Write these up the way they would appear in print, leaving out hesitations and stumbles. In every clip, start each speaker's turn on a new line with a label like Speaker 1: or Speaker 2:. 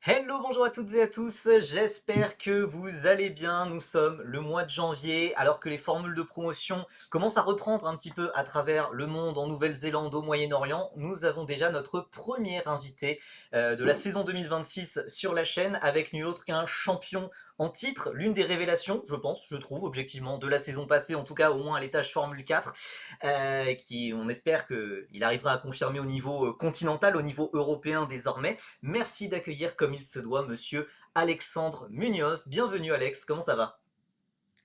Speaker 1: Hello, bonjour à toutes et à tous, j'espère que vous allez bien. Nous sommes le mois de janvier, alors que les formules de promotion commencent à reprendre un petit peu à travers le monde, en Nouvelle-Zélande, au Moyen-Orient. Nous avons déjà notre premier invité de la saison 2026 sur la chaîne, avec nul autre qu'un champion en titre, l'une des révélations, je pense, je trouve, objectivement, de la saison passée, en tout cas au moins à l'étage Formule 4, qui, on espère qu'il arrivera à confirmer au niveau continental, au niveau européen désormais. Merci d'accueillir comme il se doit monsieur Alexandre Munoz. Bienvenue Alex, comment ça va?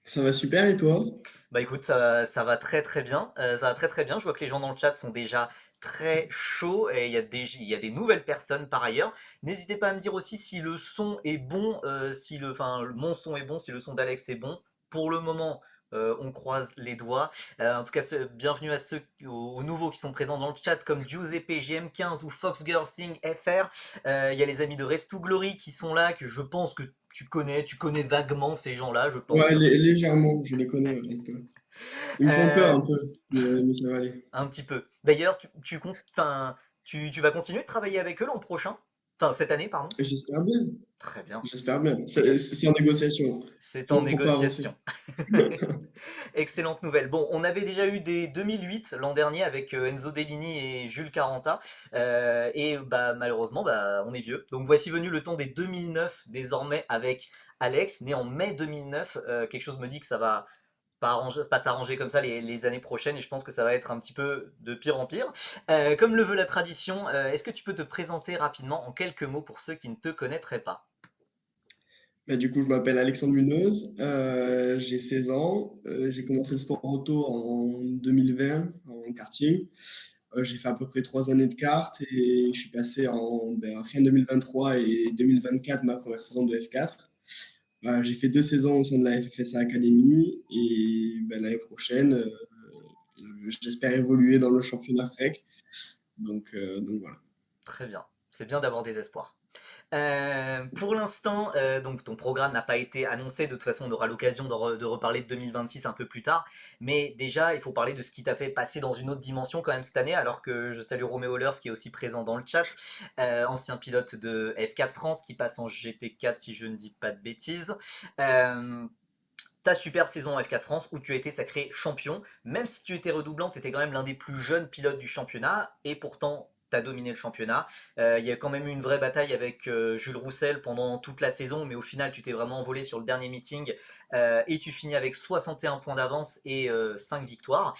Speaker 2: Ça va super et toi?
Speaker 1: Bah écoute, ça va très très bien. Ça va très très bien. Je vois que les gens dans le chat sont déjà très chauds et il y a des nouvelles personnes par ailleurs. N'hésitez pas à me dire aussi si le son est bon, enfin mon son est bon, si le son d'Alex est bon. Pour le moment, on croise les doigts. En tout cas, bienvenue à ceux, aux nouveaux qui sont présents dans le chat comme Giuseppe GM15 ou Foxgirlthing FR. Il y a les amis de Rest to Glory qui sont là, que je pense que tu connais vaguement ces gens-là, je
Speaker 2: Ouais,
Speaker 1: pense.
Speaker 2: légèrement, je les connais, ouais, un peu. Ils me font peur
Speaker 1: Euh,
Speaker 2: un peu, mais ça va aller.
Speaker 1: Un petit peu. D'ailleurs, tu vas continuer de travailler avec eux l'an prochain? Enfin, cette année, pardon?
Speaker 2: Et j'espère bien,
Speaker 1: Très bien.
Speaker 2: j'espère bien.
Speaker 1: Bien.
Speaker 2: C'est en négociation,
Speaker 1: C'est en
Speaker 2: faut pas avancer.
Speaker 1: négociation. Excellente nouvelle. Bon, on avait déjà eu des 2008 l'an dernier avec Enzo Dellini et Jules Caranta. Et bah, malheureusement, bah, on est vieux. Donc voici venu le temps des 2009 désormais avec Alex, né en mai 2009. Quelque chose me dit que ça va pas s'arranger comme ça les années prochaines et je pense que ça va être un petit peu de pire en pire. Comme le veut la tradition, est-ce que tu peux te présenter rapidement en quelques mots pour ceux qui ne te connaîtraient pas?
Speaker 2: Bah, du coup, je m'appelle Alexandre Munoz, j'ai 16 ans, j'ai commencé le sport auto en 2020 en karting. J'ai fait à peu près 3 années de kart et je suis passé en fin 2023 et 2024 ma première saison de F4. J'ai fait 2 saisons au sein de la FFSA Academy et ben, l'année prochaine, j'espère évoluer dans le championnat FREC. Donc voilà.
Speaker 1: Très bien, c'est bien d'avoir des espoirs. Pour l'instant, donc ton programme n'a pas été annoncé. De toute façon, on aura l'occasion de reparler de 2026 un peu plus tard. Mais déjà, il faut parler de ce qui t'a fait passer dans une autre dimension quand même cette année. Alors que je salue Roméo Leurs qui est aussi présent dans le chat, ancien pilote de F4 France qui passe en GT4 si je ne dis pas de bêtises. Euh, Ta superbe saison en F4 France où tu as été sacré champion. Même si tu étais redoublant, tu étais quand même l'un des plus jeunes pilotes du championnat et pourtant tu as dominé le championnat. Il y a quand même eu une vraie bataille avec Jules Roussel pendant toute la saison, mais au final tu t'es vraiment envolé sur le dernier meeting et tu finis avec 61 points d'avance et 5 victoires.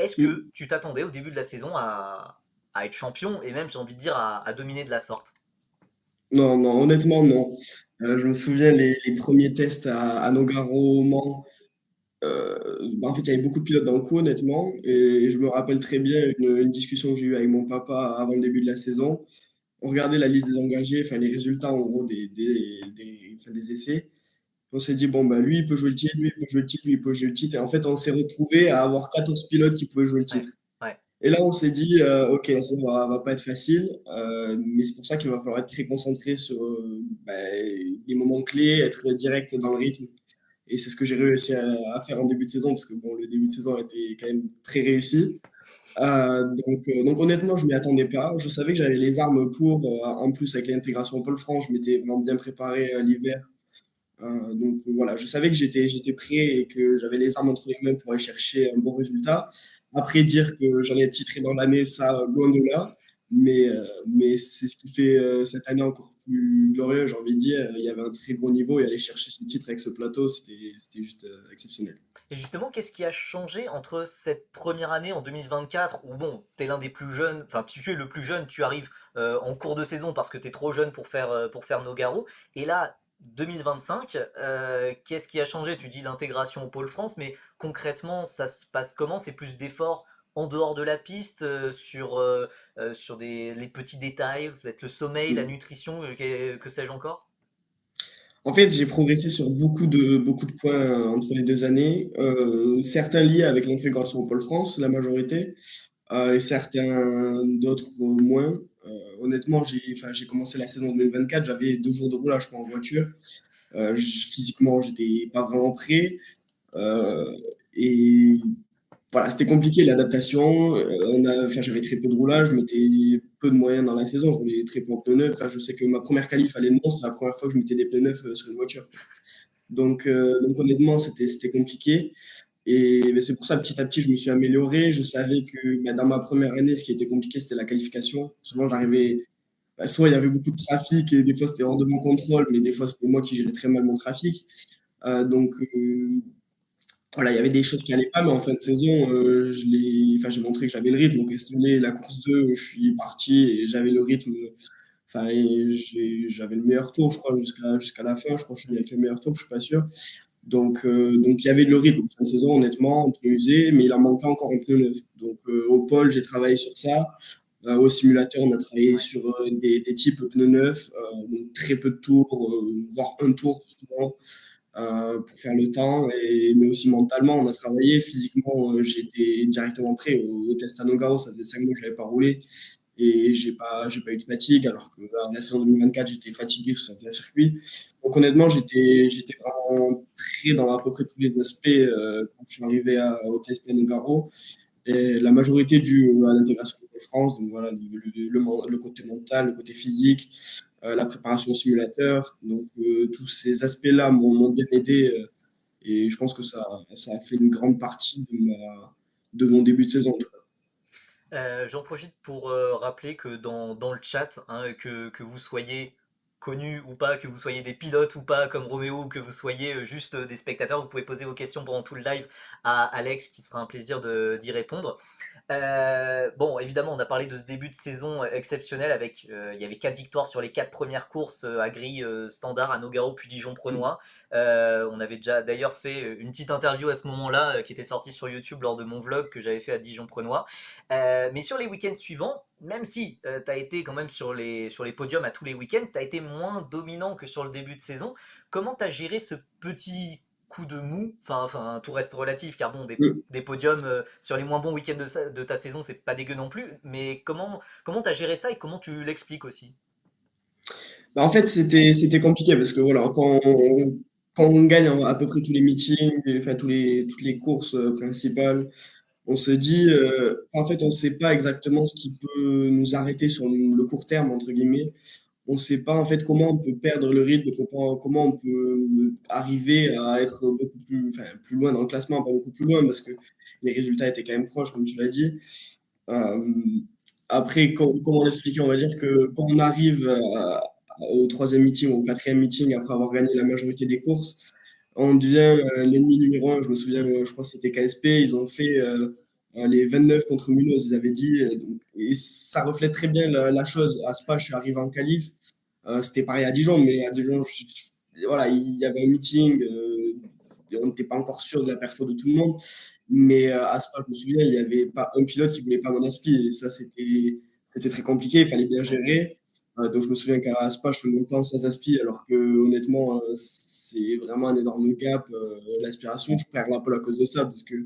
Speaker 1: Est-ce que
Speaker 2: Mm.
Speaker 1: tu t'attendais au début de la saison à être champion et même j'ai envie de dire à dominer de la sorte?
Speaker 2: Non, non, honnêtement, non. Je me souviens les premiers tests à Nogaro, au Mans. En fait, il y avait beaucoup de pilotes dans le coup, honnêtement. Et je me rappelle très bien une discussion que j'ai eue avec mon papa avant le début de la saison. On regardait la liste des engagés, enfin les résultats en gros enfin, des essais. On s'est dit, bon, bah, lui, il peut jouer le titre, lui, il peut jouer le titre, lui, il peut jouer le titre. Et en fait, on s'est retrouvé à avoir 14 pilotes qui pouvaient jouer le
Speaker 1: Ouais,
Speaker 2: titre.
Speaker 1: ouais.
Speaker 2: Et là, on s'est dit, OK, ça va pas être facile, mais c'est pour ça qu'il va falloir être très concentré sur bah, les moments clés, être direct dans le rythme. Et c'est ce que j'ai réussi à faire en début de saison, parce que bon, le début de saison a été quand même très réussi. Donc honnêtement, je m'y attendais pas. Je savais que j'avais les armes pour, en plus avec l'intégration au Pôle France, je m'étais vraiment bien préparé l'hiver. Donc voilà, je savais que j'étais prêt et que j'avais les armes entre les mains pour aller chercher un bon résultat. Après, dire que j'allais être titré dans l'année, ça, loin de là. Mais c'est ce qui fait cette année encore plus glorieux, j'ai envie de dire. Il y avait un très gros niveau et aller chercher ce titre avec ce plateau, c'était juste exceptionnel.
Speaker 1: Et justement, qu'est-ce qui a changé entre cette première année en 2024 où bon, t'es l'un des plus jeunes, enfin tu es le plus jeune, tu arrives en cours de saison parce que t'es trop jeune pour faire Nogaro, et là 2025, qu'est-ce qui a changé? Tu dis l'intégration au Pôle France, mais concrètement ça se passe comment? C'est plus d'efforts en dehors de la piste, sur les petits détails, peut-être le sommeil, la nutrition, que sais-je encore?
Speaker 2: En fait, j'ai progressé sur beaucoup de points entre les 2 années. Certains liés avec l'intégration au Pôle France, la majorité, et certains d'autres moins. Honnêtement, enfin, j'ai commencé la saison 2024, j'avais 2 jours de roulage je crois, en voiture. Physiquement, j'étais pas vraiment prêt. Euh, et voilà, c'était compliqué l'adaptation. Enfin, j'avais très peu de roulage, je mettais peu de moyens dans la saison, je roulais très peu en pneus neufs. Enfin, je sais que ma première qualif à Léman, c'est la première fois que je mettais des pneus neufs sur une voiture. Donc honnêtement, c'était compliqué. Et ben, c'est pour ça, petit à petit, je me suis amélioré. Je savais que ben, dans ma première année, ce qui était compliqué, c'était la qualification. Souvent, j'arrivais, ben, soit il y avait beaucoup de trafic et des fois, c'était hors de mon contrôle, mais des fois, c'était moi qui gérais très mal mon trafic. Donc voilà, il y avait des choses qui allaient pas, mais en fin de saison, enfin, j'ai montré que j'avais le rythme. Donc, Estonie, la course 2, je suis parti et j'avais le rythme. Enfin, et j'avais le meilleur tour, je crois, jusqu'à la fin. Je crois que je suis avec le meilleur tour, je suis pas sûr. Donc il y avait le rythme en fin de saison, honnêtement, en pneu usé, mais il en manquait encore un pneu neuf. Au pôle, j'ai travaillé sur ça. Au simulateur, on a travaillé
Speaker 1: Ouais.
Speaker 2: sur des types pneus neufs, donc très peu de tours, voire un tour souvent, pour faire le temps. Mais aussi mentalement, on a travaillé. Physiquement, j'étais directement prêt au test à Nogaro. Ça faisait 5 mois que je n'avais pas roulé et j'ai pas eu de fatigue, alors que la saison 2024, j'étais fatigué sur certains circuits. Donc honnêtement, j'étais vraiment prêt dans à peu près tous les aspects quand je suis arrivé au test à Nogaro. Et la majorité due à l'intégration de France, donc voilà, le côté mental, le côté physique, la préparation au simulateur. Donc tous ces aspects-là m'ont bien aidé et je pense que ça a fait une grande partie de mon début de saison.
Speaker 1: J'en profite pour rappeler que dans le chat, hein, que vous soyez connus ou pas, que vous soyez des pilotes ou pas, comme Roméo, ou que vous soyez juste des spectateurs, vous pouvez poser vos questions pendant tout le live à Alex, qui se fera un plaisir d'y répondre. Bon, évidemment, on a parlé de ce début de saison exceptionnel avec, il y avait 4 victoires sur les 4 premières courses à grille standard à Nogaro puis Dijon-Prenois. On avait déjà d'ailleurs fait une petite interview à ce moment-là qui était sortie sur YouTube lors de mon vlog que j'avais fait à Dijon-Prenois. Mais sur les week-ends suivants, même si tu as été quand même sur les podiums à tous les week-ends, tu as été moins dominant que sur le début de saison. Comment tu as géré ce petit coup de mou, enfin, tout reste relatif, car bon,
Speaker 2: Mm.
Speaker 1: des podiums sur les moins bons week-ends de ta saison, c'est pas dégueu non plus, mais comment t'as géré ça et comment tu l'expliques aussi?
Speaker 2: Bah, en fait, c'était compliqué parce que voilà, quand on gagne à peu près tous les meetings, enfin toutes les courses principales, on se dit, en fait, on ne sait pas exactement ce qui peut nous arrêter sur le court terme, entre guillemets. On ne sait pas en fait comment on peut perdre le rythme, comment on peut arriver à être beaucoup plus, enfin, plus loin dans le classement, pas beaucoup plus loin parce que les résultats étaient quand même proches, comme tu l'as dit. Euh, Après, comment l'expliquer? On va dire que quand on arrive au troisième meeting ou au quatrième meeting, après avoir gagné la majorité des courses, on devient l'ennemi numéro un. Je me souviens, je crois que c'était KSP, ils ont fait les 29 contre Mulhouse, ils avaient dit. Et ça reflète très bien la chose. À Spa, je suis arrivé en qualif. C'était pareil à Dijon, mais à Dijon, voilà, il y avait un meeting. Et on n'était pas encore sûr de la perfo de tout le monde. Mais à Spa, je me souviens, il n'y avait pas un pilote qui voulait pas mon aspi. Et ça, c'était très compliqué. Il fallait bien
Speaker 1: Mm.
Speaker 2: gérer. Donc, je me souviens qu'à Spa, je fais mon temps sans aspi, alors que honnêtement, c'est vraiment un énorme gap. L'aspiration, je perds la pole à cause de ça, parce que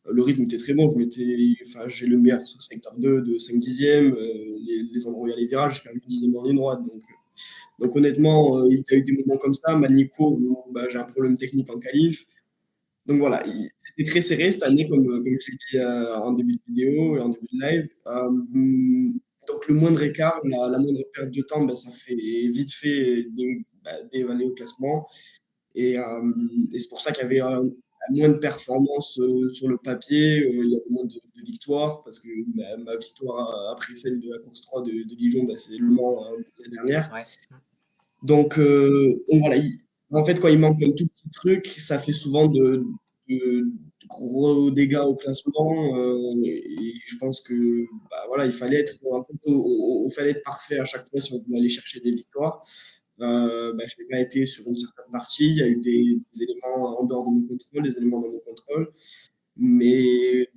Speaker 2: le rythme était très bon. Enfin, j'ai le meilleur sur secteur 2 de 5 dixièmes. Les endroits où il y a les virages, je perds 8 dixièmes en ligne droite. Donc honnêtement, il y a eu des moments comme ça. Manico, où bah, j'ai un problème technique en qualif. Donc voilà, c'était très serré cette année, comme je l'ai dit en début de vidéo et en début de live. Donc le moindre écart, la moindre perte de temps, ben, ça fait vite fait d'évaluer au classement. Et c'est pour ça qu'il y avait moins de performances sur le papier, il y avait moins de victoires, parce que ma victoire après celle de la course 3 de Dijon, ben, c'est Le Mans l'année dernière.
Speaker 1: Ouais.
Speaker 2: Donc voilà, en fait, quand il manque un tout petit truc, ça fait souvent de gros dégâts au classement. Et je pense que bah, voilà, il fallait être un peu, fallait être parfait à chaque fois si on voulait aller chercher des victoires. Bah, je n'ai pas été sur une certaine partie. Il y a eu des éléments en dehors de mon contrôle, des éléments dans mon contrôle. Mais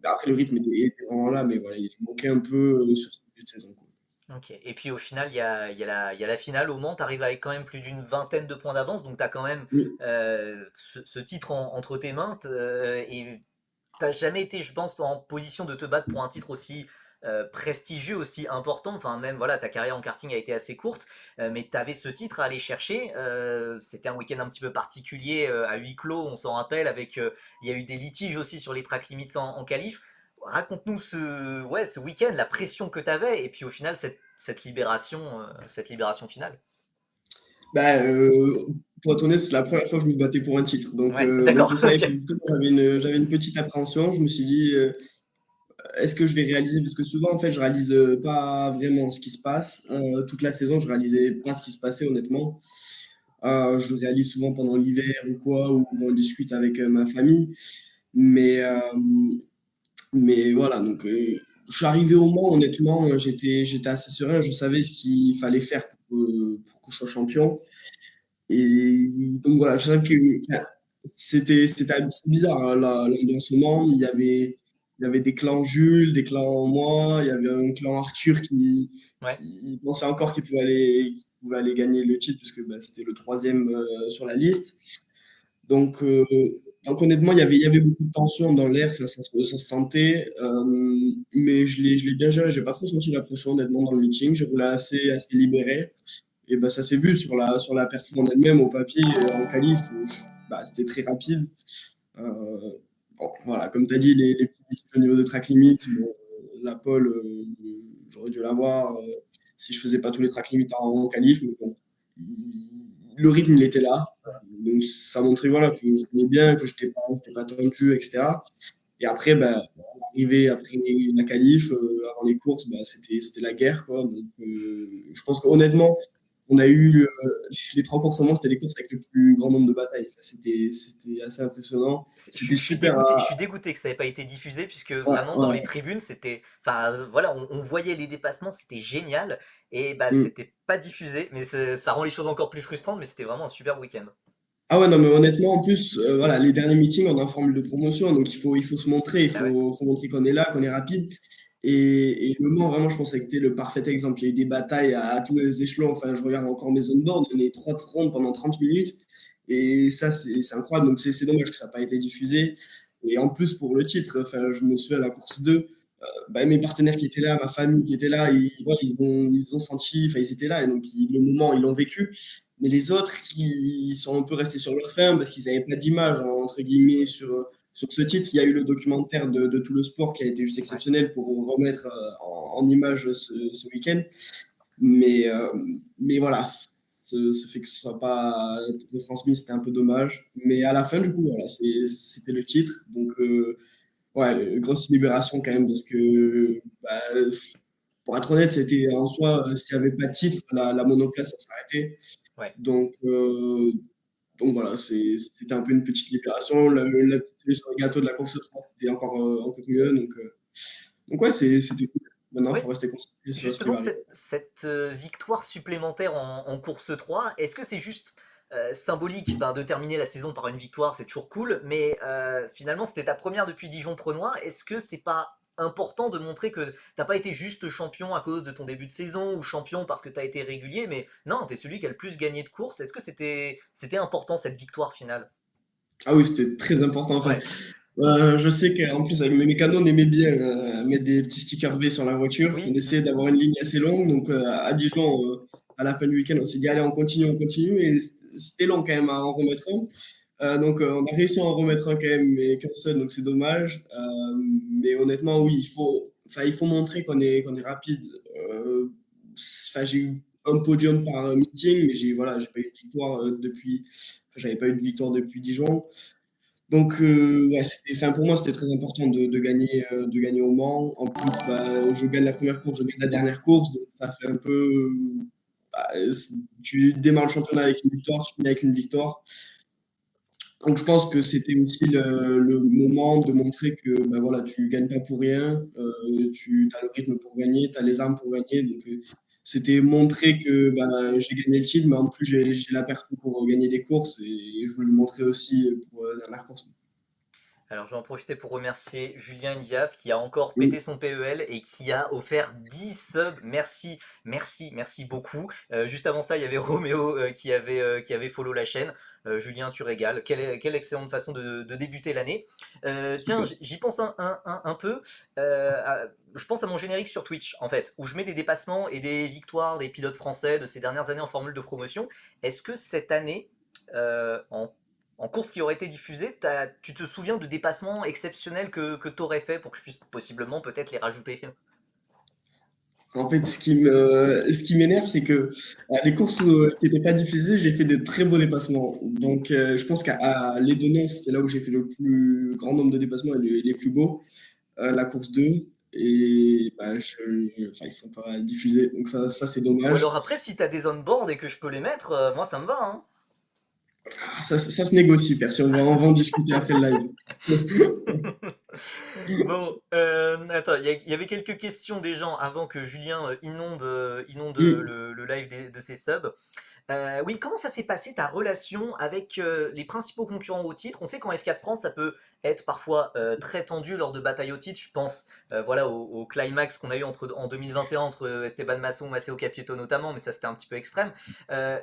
Speaker 2: après, le rythme était vraiment là. Mais voilà, il manquait un peu sur ce début de saison, quoi.
Speaker 1: Ok. Et puis au final, il y a la finale au Mans, tu arrives avec quand même plus d'une vingtaine de points d'avance, donc tu as quand même
Speaker 2: Oui.
Speaker 1: ce titre entre tes mains. Et t'as jamais été, je pense, en position de te battre pour un titre aussi prestigieux, aussi important. Enfin, même voilà, ta carrière en karting a été assez courte, mais tu avais ce titre à aller chercher. C'était un week-end un petit peu particulier à huis clos, on s'en rappelle, avec il y a eu des litiges aussi sur les track limits en qualif. Raconte-nous ce week-end, la pression que tu avais, et puis au final, cette libération finale.
Speaker 2: Bah, pour être honnête, c'est la première fois que je me battais pour un titre.
Speaker 1: Ouais,
Speaker 2: Donc je
Speaker 1: d'accord,
Speaker 2: savais que
Speaker 1: ok.
Speaker 2: j'avais une petite appréhension. Je me suis dit, est-ce que je vais réaliser? Parce que souvent, en fait, je réalise pas vraiment ce qui se passe. Toute la saison, je réalisais pas ce qui se passait, honnêtement. Je le réalise souvent pendant l'hiver ou quoi, ou on discute avec ma famille. Mais, mais voilà, je suis arrivé au Mans, honnêtement, j'étais assez serein. Je savais ce qu'il fallait faire pour que je sois champion. Et donc voilà, je savais que enfin, c'est bizarre hein, l'ambiance au Mans. Il y avait des clans Jules, des clans moi, il y avait un clan Arthur qui
Speaker 1: Ouais,
Speaker 2: il pensait encore qu'il pouvait aller gagner le titre parce que bah, c'était le troisième sur la liste. Donc, euh, donc honnêtement, il y avait beaucoup de tension dans l'air, ça se sentait, mais je l'ai bien géré. J'ai pas trop senti la pression honnêtement dans le meeting. J'ai roulé assez libéré. Et bah, ça s'est vu sur la perf en elle-même au papier, en qualif, bah, c'était très rapide. Bon, voilà, comme tu as dit, les petits détails au niveau de track limit, bon, la pole, j'aurais dû l'avoir si je faisais pas tous les track limits en qualif, mais bon, le rythme, il était là. Donc ça montrait voilà, que je venais bien, que j'étais pas tendu, etc. Et après, bah, arrivé après la qualif, avant les courses, bah, c'était la guerre, quoi. Je pense qu'honnêtement, on a eu les trois courses au monde, c'était les courses avec le plus grand nombre de batailles. Enfin, c'était assez impressionnant. C'était super.
Speaker 1: Je suis dégoûté que ça n'ait pas été diffusé, puisque
Speaker 2: Ouais,
Speaker 1: vraiment dans les
Speaker 2: ouais.
Speaker 1: tribunes, c'était, enfin voilà, on voyait les dépassements, c'était génial, et bah
Speaker 2: Mm.
Speaker 1: c'était pas diffusé, mais ça rend les choses encore plus frustrantes, mais c'était vraiment un super week-end.
Speaker 2: Ah ouais, non, mais honnêtement, en plus, voilà, les derniers meetings, on est en formule de promotion, donc il faut se montrer,
Speaker 1: Bah ouais.
Speaker 2: faut montrer qu'on est là, qu'on est rapide. Et Le Mans, vraiment, je pense que c'était le parfait exemple. Il y a eu des batailles à tous les échelons. Enfin, je regarde encore mes on-board, on est trois de front pendant 30 minutes. Et ça, c'est incroyable. Donc, c'est dommage que ça n'a pas été diffusé. Et en plus, pour le titre, enfin, je me souviens à la course 2 bah, mes partenaires qui étaient là, ma famille qui était là, voilà, ils ont senti, enfin, ils étaient là. Et donc, le moment, ils l'ont vécu. Mais les autres, ils sont un peu restés sur leur faim parce qu'ils n'avaient pas d'image, entre guillemets, sur ce titre. Il y a eu le documentaire de tout le sport qui a été juste
Speaker 1: Ouais.
Speaker 2: exceptionnel pour remettre en image ce week-end. Mais, euh, mais voilà, ce fait que ce soit pas retransmis, c'était un peu dommage. Mais à la fin, du coup, voilà, c'était le titre. Ouais, grosse libération quand même parce que, bah, pour être honnête, c'était en soi, s'il n'y avait pas de titre, la monoplace, ça s'arrêtait.
Speaker 1: Ouais.
Speaker 2: Donc, euh, donc voilà, c'était un peu une petite libération. La petite cerise sur le gâteau de la course 3, c'était encore mieux. Donc ouais, c'était cool. Maintenant, il faut
Speaker 1: Ouais.
Speaker 2: rester concentré sur ce qui
Speaker 1: Justement,
Speaker 2: va arriver.
Speaker 1: cette victoire supplémentaire en course 3, est-ce que c'est juste symbolique, ben, de terminer la saison par une victoire, c'est toujours cool, mais finalement c'était ta première depuis Dijon-Prenois, est-ce que c'est pas important de montrer que t'as pas été juste champion à cause de ton début de saison ou champion parce que t'as été régulier, mais non, t'es celui qui a le plus gagné de courses. Est-ce que c'était important cette victoire finale?
Speaker 2: Ah oui, c'était très important. Enfin,
Speaker 1: Ouais,
Speaker 2: je sais qu'en plus, avec mes mécanos, on aimait bien mettre des petits stickers V sur la voiture. On
Speaker 1: oui,
Speaker 2: essayait d'avoir une ligne assez longue. À Dijon, à la fin du week-end, on s'est dit, allez, on continue. Et c'était long quand même à en remettre un. On a réussi à en remettre un quand même, mais qu'un seul, donc c'est dommage. Mais honnêtement, oui, il faut montrer qu'on est rapide. Enfin, j'ai eu un podium par meeting, mais j'ai pas eu de victoire j'avais pas eu de victoire depuis Dijon. Ouais, enfin, pour moi, c'était très important de gagner au Mans. En plus, bah, je gagne la première course, je gagne la dernière course, donc ça fait un peu. Bah, tu démarres le championnat avec une victoire, tu finis avec une victoire. Donc, je pense que c'était aussi le moment de montrer que bah, voilà, tu gagnes pas pour rien, tu as le rythme pour gagner, tu as les armes pour gagner. C'était montrer que bah, j'ai gagné le titre, mais en plus, j'ai la perf pour gagner des courses et je voulais le montrer aussi pour la dernière course.
Speaker 1: Alors, je vais en profiter pour remercier Julien Niaf qui a encore pété
Speaker 2: Oui,
Speaker 1: son PEL et qui a offert 10 subs. Merci, merci, merci beaucoup. Juste avant ça, il y avait Roméo qui avait follow la chaîne. Julien, tu régales. Quelle excellente façon de débuter l'année. Tiens,
Speaker 2: super.
Speaker 1: j'y pense un peu. Je pense à mon générique sur Twitch, en fait, où je mets des dépassements et des victoires des pilotes français de ces dernières années en formule de promotion. Est-ce que cette année, en course qui aurait été diffusée, tu te souviens de dépassements exceptionnels que tu aurais fait pour que je puisse possiblement peut-être les rajouter?
Speaker 2: En fait, ce qui m'énerve, c'est que les courses qui n'étaient pas diffusées, j'ai fait de très beaux dépassements. Donc, je pense qu'à les deux noms, c'était là où j'ai fait le plus grand nombre de dépassements et les plus beaux. La course 2 et bah, enfin, ils sont pas diffusés. Donc, ça c'est
Speaker 1: Ou
Speaker 2: dommage.
Speaker 1: alors après, si tu as des on-board et que je peux les mettre, moi ça me va, hein.
Speaker 2: Ah, ça se négocie, perso. On va en discuter après le live.
Speaker 1: Bon, attends, il y avait quelques questions des gens avant que Julien inonde
Speaker 2: Hmm.
Speaker 1: le live de ses subs. Oui, comment ça s'est passé ta relation avec les principaux concurrents au titre? On sait qu'en F4 France, ça peut être parfois très tendu lors de batailles au titre. Je pense voilà, au climax qu'on a eu en 2021 entre Esteban Masson, Matteo Capietto notamment, mais ça c'était un petit peu extrême. Euh,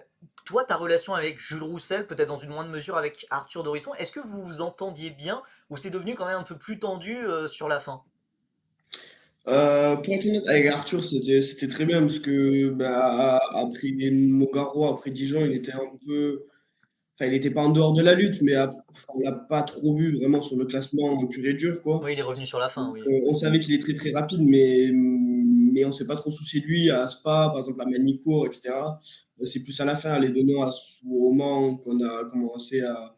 Speaker 1: Toi, ta relation avec Jules Roussel, peut-être dans une moindre mesure avec Arthur Dorisson, est-ce que vous vous entendiez bien ou c'est devenu quand même un peu plus tendu sur la fin?
Speaker 2: Pour être honnête, avec Arthur, c'était très bien parce que bah, après Nogaro, après Dijon, il était un peu. Enfin, il n'était pas en dehors de la lutte, mais enfin, on l'a pas trop vu vraiment sur le classement pur et dur, quoi.
Speaker 1: Oui, il est revenu sur la fin, oui.
Speaker 2: On savait qu'il est très très rapide, mais on s'est pas trop soucié de lui à Spa, par exemple à Manicourt, etc. C'est plus à la fin, les deux au moment qu'on a commencé à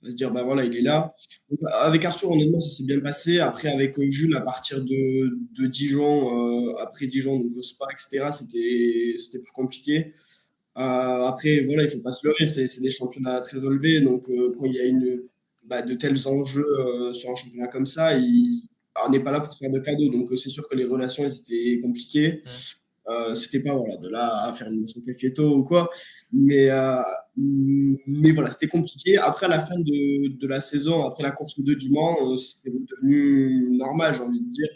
Speaker 2: se dire, bah voilà, il est là. Donc, avec Arthur, honnêtement, ça s'est bien passé. Après, avec Jules, à partir de Dijon, après Dijon, donc Spa, etc., c'était plus compliqué. Après, voilà, il faut pas se leurrer, c'est des championnats très relevés. Donc, quand il y a de tels enjeux sur un championnat comme ça, on n'est pas là pour se faire de cadeaux. Donc, c'est sûr que les relations, elles étaient compliquées.
Speaker 1: Hmm.
Speaker 2: C'était pas voilà, de là à faire une nation caféto ou quoi. Mais, euh, mais voilà, c'était compliqué. Après, à la fin de la saison, après la course 2 du Mans, c'était devenu normal, j'ai envie de dire.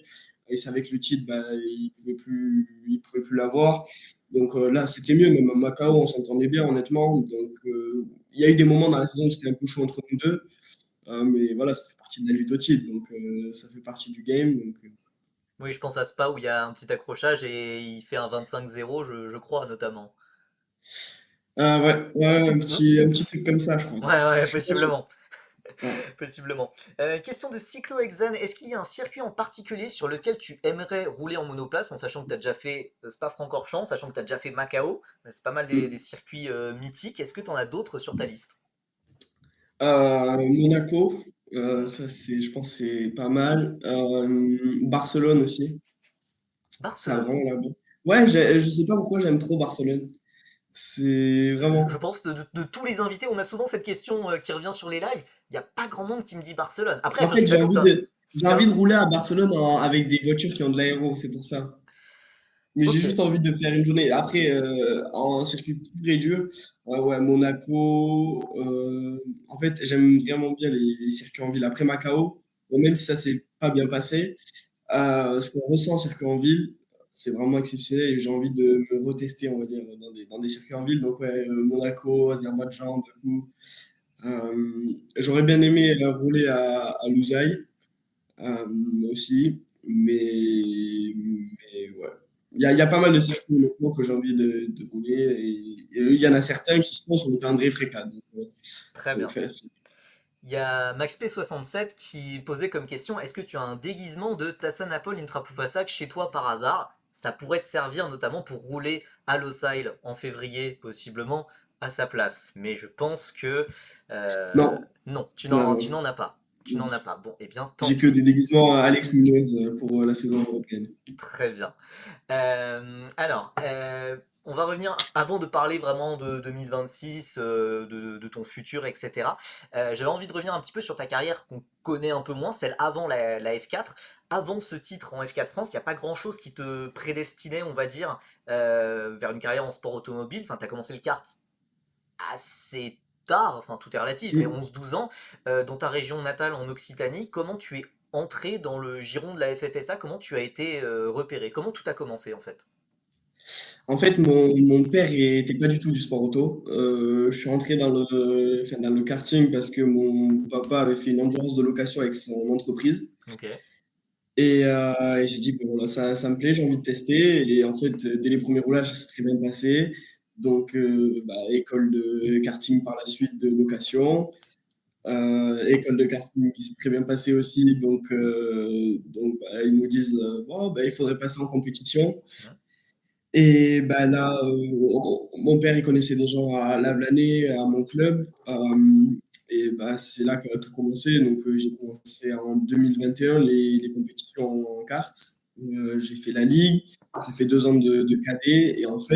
Speaker 2: Ils savaient que le titre, bah, ils pouvaient plus l'avoir. Donc là, c'était mieux. Même à Macao, on s'entendait bien, honnêtement. Donc, il y a eu des moments dans la saison où c'était un peu chaud entre nous deux. Mais voilà, ça fait partie de la lutte au titre. Donc, ça fait partie du game. Donc,
Speaker 1: Oui, je pense à Spa où il y a un petit accrochage et il fait un 25-0, je crois notamment.
Speaker 2: ouais, ouais, un petit truc comme ça, je crois.
Speaker 1: Ouais, ouais,
Speaker 2: Je suis pas sûr.
Speaker 1: possiblement.
Speaker 2: Ouais.
Speaker 1: Possiblement. Question de cyclo-exane, est-ce qu'il y a un circuit en particulier sur lequel tu aimerais rouler en monoplace, en sachant que tu as déjà fait Spa-Francorchamps, sachant que tu as déjà fait Macao, c'est pas mal des
Speaker 2: Mm.
Speaker 1: circuits mythiques, est-ce que tu en as d'autres sur ta liste?
Speaker 2: Monaco, ça c'est, je pense que c'est pas mal. Barcelone aussi, ça a
Speaker 1: Barcelone.
Speaker 2: vraiment l'air bien. Ouais, je sais pas pourquoi j'aime trop Barcelone. C'est
Speaker 1: Je
Speaker 2: vraiment.
Speaker 1: pense de tous les invités, on a souvent cette question qui revient sur les lives, il n'y a pas grand monde qui me dit Barcelone. Après,
Speaker 2: En
Speaker 1: je
Speaker 2: fait,
Speaker 1: suis d'accord que ça.
Speaker 2: j'ai
Speaker 1: C'est un...
Speaker 2: envie de rouler à Barcelone avec des voitures qui ont de l'aéro, c'est pour ça. Mais j'ai
Speaker 1: Ok.
Speaker 2: juste envie de faire une journée. Après, en circuit pur et dur, ouais, Monaco. En fait, j'aime vraiment bien les circuits en ville. Après Macao, bon, même si ça s'est pas bien passé, ce qu'on ressent en circuit en ville, c'est vraiment exceptionnel et j'ai envie de me retester, on va dire, dans des circuits en ville. Donc, ouais, Monaco, Azerbaïdjan, Bakou. J'aurais bien aimé rouler à Lusail euh, aussi, mais ouais. Il y a pas mal de circuits maintenant que j'ai envie de rouler et il y en a certains qui sont sur le terrain de Réfréca.
Speaker 1: Très
Speaker 2: Donc,
Speaker 1: bien. Il y a MaxP67 qui posait comme question, est-ce que tu as un déguisement de Tassanapol Intrapoufassac chez toi par hasard? Ça pourrait te servir notamment pour rouler à Losail en février, possiblement à sa place. Mais je pense que
Speaker 2: non,
Speaker 1: non,
Speaker 2: non,
Speaker 1: tu n'en as pas. Tu
Speaker 2: non.
Speaker 1: n'en as pas. Bon, eh bien, tant
Speaker 2: J'ai que
Speaker 1: pis.
Speaker 2: des déguisements à Alex Munoz pour la saison européenne.
Speaker 1: Très bien. Alors, on va revenir, avant de parler vraiment de 2026, de ton futur, etc. J'avais envie de revenir un petit peu sur ta carrière qu'on connaît un peu moins, celle avant la F4. Avant ce titre en F4 France, il n'y a pas grand-chose qui te prédestinait, on va dire, vers une carrière en sport automobile. Enfin, tu as commencé le kart assez tard, enfin tout est relatif, mais
Speaker 2: Mm.
Speaker 1: 11-12 ans, dans ta région natale en Occitanie, comment tu es entré dans le giron de la FFSA, comment tu as été repéré, comment tout a commencé en fait?
Speaker 2: En fait, mon père était pas du tout du sport auto. Je suis rentré enfin, dans le karting parce que mon papa avait fait une endurance de location avec son entreprise.
Speaker 1: Ok.
Speaker 2: Et j'ai dit, bon, voilà, ça me plaît, j'ai envie de tester. Et en fait, dès les premiers roulages, ça s'est très bien passé. Donc, bah, école de karting par la suite de location. École de karting qui s'est très bien passée aussi. Donc bah, ils nous disent, bon, bah, il faudrait passer en compétition.
Speaker 1: Mhm.
Speaker 2: Et bah, là, mon père, il connaissait des gens à Lavelanet, à mon club. Et bah, c'est là qu'a tout commencé. Donc, j'ai commencé en 2021 les compétitions en kart. J'ai fait la ligue, j'ai fait 2 ans de cadet. Et en fait,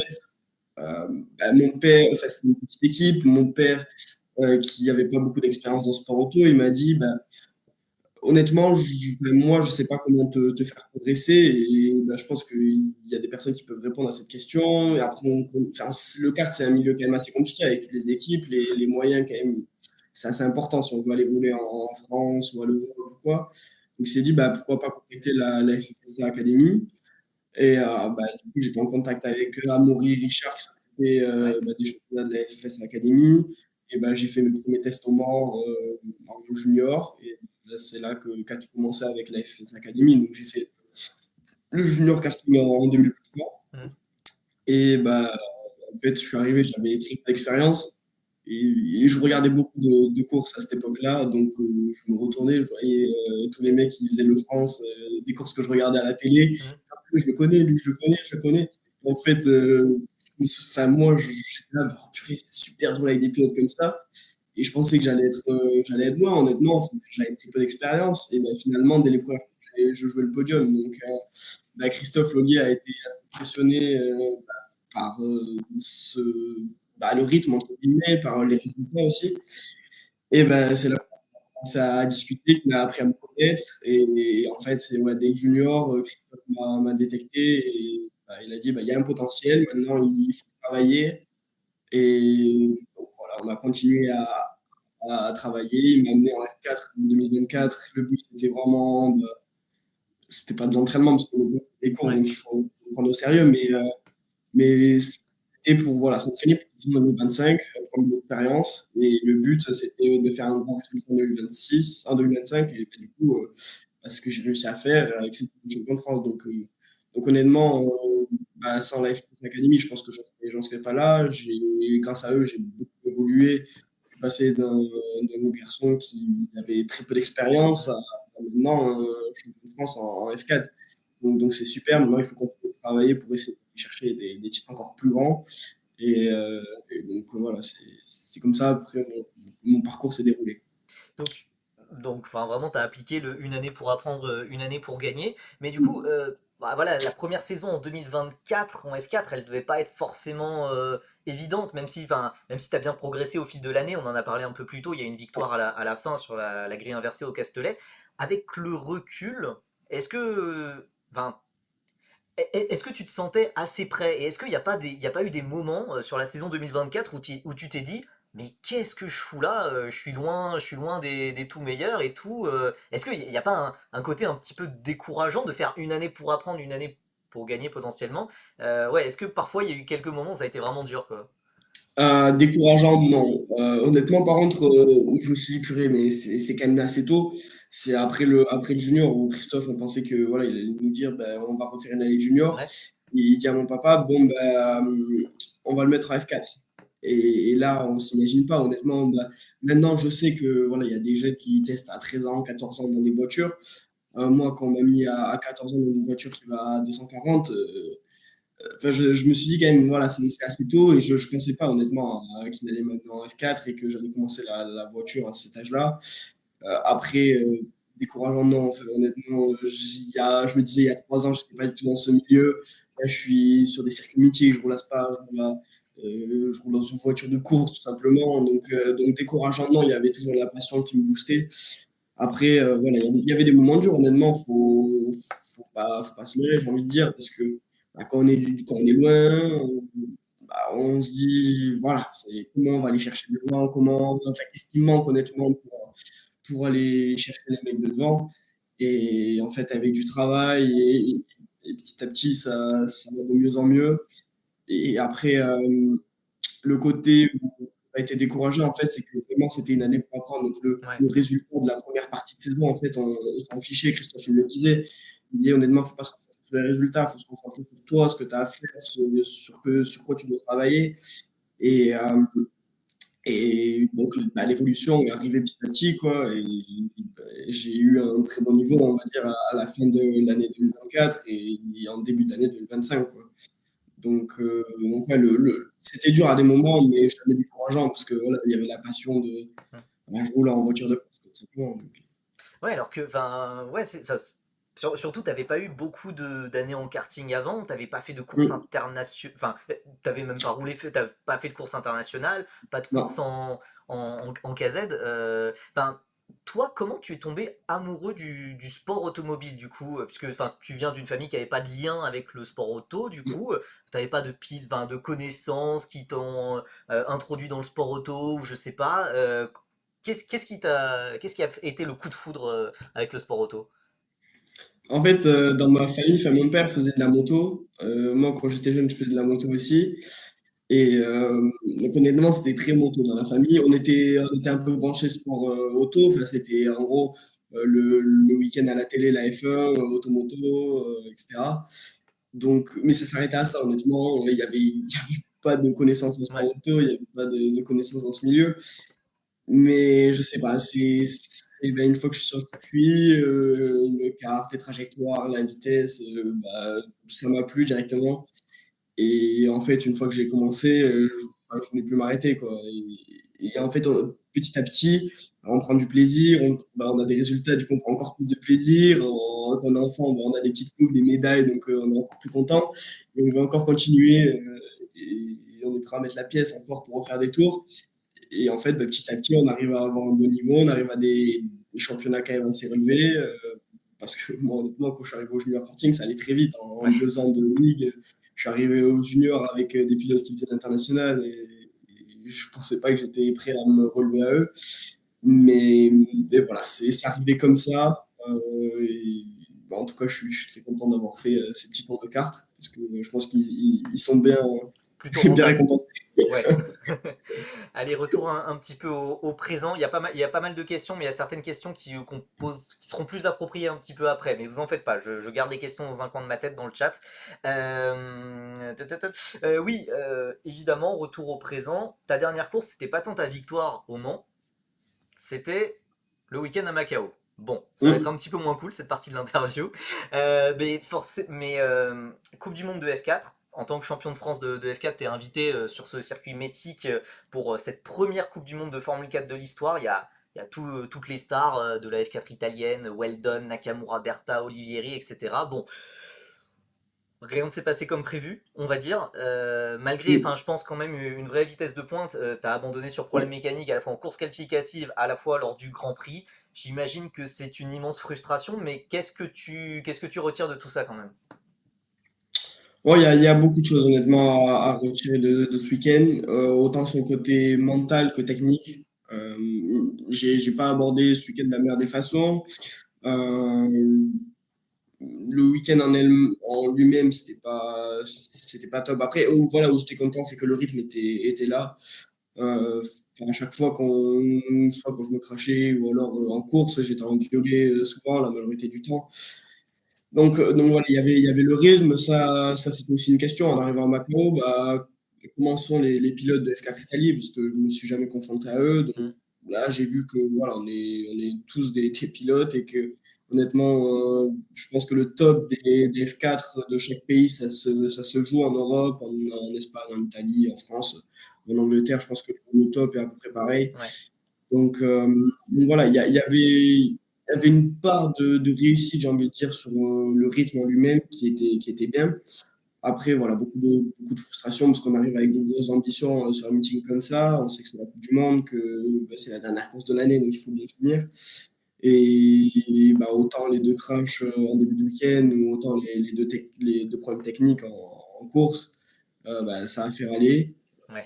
Speaker 2: euh, bah, mon père, enfin, c'était une petite équipe. Mon père, qui n'avait pas beaucoup d'expérience dans le sport auto, il m'a dit, bah, honnêtement, moi, je sais pas comment te faire progresser et bah, je pense qu'il y a des personnes qui peuvent répondre à cette question. Et après, enfin, le kart, c'est un milieu quand même assez compliqué avec les équipes, les moyens quand même, c'est assez important si on veut aller rouler en France ou à l'Europe ou quoi. Donc, il s'est dit, bah, pourquoi pas contacter la FFSA Academy. Bah, du coup, j'étais en contact avec Amaury Richard qui s'occupait
Speaker 1: Ouais.
Speaker 2: bah, des championnats de la FFS Academy. Et bah, j'ai fait mes premiers tests au Mans en junior. Et bah, c'est là qu'a tout commencé avec la FFS Academy. Donc j'ai fait le junior karting en 2023.
Speaker 1: Mhm.
Speaker 2: Et bah, en fait, je suis arrivé, j'avais très peu d'expérience. Et je regardais beaucoup de courses à cette époque-là. Donc je me retournais, je voyais tous les mecs qui faisaient le France, des courses que je regardais à la télé.
Speaker 1: Mhm.
Speaker 2: Je le connais, lui, je le connais, je le connais. En fait, enfin, moi, j'étais là, bah, purée, c'est super drôle avec des pilotes comme ça. Et je pensais que j'allais être loin, honnêtement. Enfin, j'avais très peu d'expérience. Et ben, finalement, dès les premières courses, je jouais le podium. Donc, bah, Christophe Laulier a été impressionné par le rythme, entre guillemets, par les résultats aussi. Et ben, c'est là commencé à discuter, qui m'a appris à me connaître. Et en fait, c'est ouais, dès le junior, Christophe m'a détecté et bah, il a dit bah, il y a un potentiel, maintenant il faut travailler. Et donc, voilà, on a continué à travailler. Il m'a amené en F4 en 2024. Le but, c'était vraiment, bah, c'était pas de l'entraînement parce que le but, c'est des cours,
Speaker 1: Ouais.
Speaker 2: donc il faut le prendre au sérieux, mais c'était pour voilà, s'entraîner pour 2025, prendre de l'expérience. Et le but, c'était de faire un grand résultat en 2026, en 2025. Et bah, du coup, ce que j'ai réussi à faire avec cette champion de France. Donc honnêtement, bah, sans la FPS Academy, je pense que j'en serais pas là. Grâce à eux, j'ai beaucoup évolué. Je suis passé d'un garçon qui avait très peu d'expérience
Speaker 1: Mhm.
Speaker 2: à maintenant champion de France en F4. Donc c'est super. Maintenant, il faut continuer de travailler pour essayer de chercher des titres encore plus grands. Et donc voilà, c'est comme ça. Après, mon parcours s'est déroulé.
Speaker 1: Donc, enfin, vraiment, tu as appliqué le une année pour apprendre, une année pour gagner. Mais du coup, bah, voilà, la première saison en 2024 en F4, elle devait pas être forcément évidente, même si tu as bien progressé au fil de l'année. On en a parlé un peu plus tôt. Il y a une victoire à la fin sur la grille inversée au Castellet. Avec le recul, est-ce que, enfin, est-ce que tu te sentais assez prêt? Et est-ce qu'il n'y a pas il y a pas eu des moments sur la saison 2024 où tu t'es dit, mais qu'est-ce que je fous là? Je suis loin des tout meilleurs et tout. Est-ce qu'il n'y a pas un côté un petit peu décourageant de faire une année pour apprendre, une année pour gagner potentiellement? Ouais, est-ce que parfois il y a eu quelques moments où ça a été vraiment dur, quoi?
Speaker 2: Décourageant, non. Honnêtement, par contre, où je me suis dit, purée, mais c'est quand même assez tôt. C'est après le junior où Christophe, on pensait que voilà, il allait nous dire, ben, on va refaire une année junior.
Speaker 1: Ouais.
Speaker 2: Et il dit à mon papa, bon, ben, on va le mettre en F4. Et là, on s'imagine pas, honnêtement. Bah, maintenant, je sais que voilà, il y a des jeunes qui testent à 13 ans, 14 ans dans des voitures. Moi, quand on m'a mis à 14 ans dans une voiture qui va à 240, enfin, je me suis dit quand même, voilà, c'est assez tôt et je ne pensais pas honnêtement qu'il allait maintenant en F4 et que j'allais commencer la voiture à cet âge-là. Après, décourageant, non. Enfin, honnêtement, je me disais il y a 3 ans, je n'étais pas du tout dans ce milieu. Là, je suis sur des circuits mythiques, je roule à Spa, je roule dans une voiture de course tout simplement. Donc décourageant, non, il y avait toujours la passion qui me boostait. Après, voilà, il y avait des moments durs, honnêtement, faut pas se leurrer, j'ai envie de dire, parce que bah, quand on est loin, on se dit, voilà, c'est comment on va aller chercher le devant, enfin, qu'est-ce qui manque honnêtement pour aller chercher les mecs de devant. Et en fait, avec du travail et petit à petit, ça va de mieux en mieux. Et après, le côté où on a été découragé, en fait, c'est que vraiment, c'était une année pour apprendre. Donc,
Speaker 1: Ouais.
Speaker 2: le résultat de la première partie de saison, en fait, on s'en fichait. Christophe, il me le disait. Il dit, honnêtement, il ne faut pas se concentrer sur les résultats, il faut se concentrer sur toi, ce que tu as à faire, sur quoi tu dois travailler. Et, donc, bah, l'évolution est arrivée petit à petit, quoi. Bah, j'ai eu un très bon niveau, on va dire, à la fin de l'année 2024 et en début d'année 2025, quoi. Donc ouais, c'était dur à des moments, mais jamais décourageant, parce que voilà, il y avait la passion de.
Speaker 1: Mm.
Speaker 2: Bah, je roule en voiture de course, tout simplement.
Speaker 1: Ouais, alors que, enfin, ouais, surtout, t'avais pas eu beaucoup d'années en karting avant, t'avais pas fait de course
Speaker 2: Mm.
Speaker 1: internationale, enfin, t'avais même pas roulé, t'avais pas fait de course internationale, pas de course
Speaker 2: Non.
Speaker 1: en KZ. Enfin, toi, comment tu es tombé amoureux du sport automobile, du coup? Puisque, enfin, tu viens d'une famille qui avait pas de lien avec le sport auto, du coup, t'avais pas de pile, enfin, de connaissances qui t'ont introduit dans le sport auto, ou je sais pas. Qu'est-ce qui a été le coup de foudre avec le sport auto?
Speaker 2: En fait, dans ma famille, enfin, mon père faisait de la moto. Moi, quand j'étais jeune, je faisais de la moto aussi. Et donc, honnêtement, c'était très moto dans la famille. On était un peu branchés sport auto. Enfin, c'était en gros le week-end à la télé, la F1, automoto, etc. Donc, mais ça s'arrêtait à ça, honnêtement. Il y avait pas de connaissances en sport
Speaker 1: Ouais.
Speaker 2: auto, il n'y avait pas de connaissances dans ce milieu. Mais je sais pas, ben, une fois que je suis sur le circuit, le kart, les trajectoires, la vitesse, bah, ça m'a plu directement. Et en fait, une fois que j'ai commencé, je ne voulais plus m'arrêter, quoi. Et en fait, petit à petit, on prend du plaisir, on a des résultats, du coup, on prend encore plus de plaisir. Quand on est enfant, bah, on a des petites coupes, des médailles, donc on est encore plus content. Et on va encore continuer, et on est prêt à mettre la pièce encore pour refaire des tours. Et en fait, bah, petit à petit, on arrive à avoir un bon niveau, on arrive à des championnats quand même assez relevés. Parce que moi, honnêtement, quand je suis arrivé au junior karting, ça allait très vite. En
Speaker 1: Ouais.
Speaker 2: 2 ans de ligue, je suis arrivé au junior avec des pilotes qui faisaient l'international et je pensais pas que j'étais prêt à me relever à eux. Mais voilà, c'est arrivé comme ça. Et, bah, en tout cas, je suis très content d'avoir fait ces petits tours de cartes parce que je pense qu'ils sont bien,
Speaker 1: Plutôt
Speaker 2: bien
Speaker 1: rentable.
Speaker 2: récompensés.
Speaker 1: Ouais. Allez, retour un petit peu au présent. Il y a pas mal de questions, mais il y a certaines questions qu'on pose, qui seront plus appropriées un petit peu après. Mais vous en faites pas, je garde les questions dans un coin de ma tête dans le chat. Oui, évidemment, retour au présent. Ta dernière course, c'était pas tant ta victoire au Mans, c'était le week-end à Macao. Bon, ça va être
Speaker 2: Mm.
Speaker 1: un petit peu moins cool cette partie de l'interview. Coupe du Monde de F4. En tant que champion de France de F4, tu es invité sur ce circuit mythique pour cette première Coupe du Monde de Formule 4 de l'histoire. Il y a toutes les stars de la F4 italienne, Weldon, Nakamura, Berta, Olivieri, etc. Bon, rien ne s'est passé comme prévu, on va dire. Malgré,
Speaker 2: Mm.
Speaker 1: enfin, je pense quand même une vraie vitesse de pointe. Tu as abandonné sur problème
Speaker 2: Ouais.
Speaker 1: mécanique à la fois en course qualificative, à la fois lors du Grand Prix. J'imagine que c'est une immense frustration, mais qu'est-ce que tu retires de tout ça quand même?
Speaker 2: Ouais, il y a beaucoup de choses honnêtement à retirer de ce week-end, autant sur le côté mental que technique. J'ai pas abordé ce week-end de la meilleure des façons. Euh, le week-end en lui-même, c'était pas top. Après, voilà, où j'étais content, c'est que le rythme était là. Enfin, à chaque fois soit quand je me crachais ou alors en course, j'étais en violet souvent la majorité du temps. Donc voilà, il y avait le rythme, ça c'était aussi une question. En arrivant à Macao, bah, comment sont les pilotes de F4 Italie? Parce que je ne me suis jamais confronté à eux. Donc
Speaker 1: Hmm.
Speaker 2: là, j'ai vu que voilà, on est tous des pilotes et que honnêtement, je pense que le top des F4 de chaque pays, ça se joue en Europe, en Espagne, en Italie, en France, en Angleterre. Je pense que le top est à peu près pareil.
Speaker 1: Ouais.
Speaker 2: Donc voilà, il y avait une part de réussite, j'ai envie de dire, sur le rythme en lui-même qui était bien. Après, voilà, beaucoup de frustration parce qu'on arrive avec de grosses ambitions sur un meeting comme ça. On sait que c'est la Coupe du Monde, que bah, c'est la dernière course de l'année, donc il faut bien finir. Et bah, autant les deux crashs en début de week-end, ou autant les deux problèmes techniques en course. ça a fait râler.
Speaker 1: Ouais.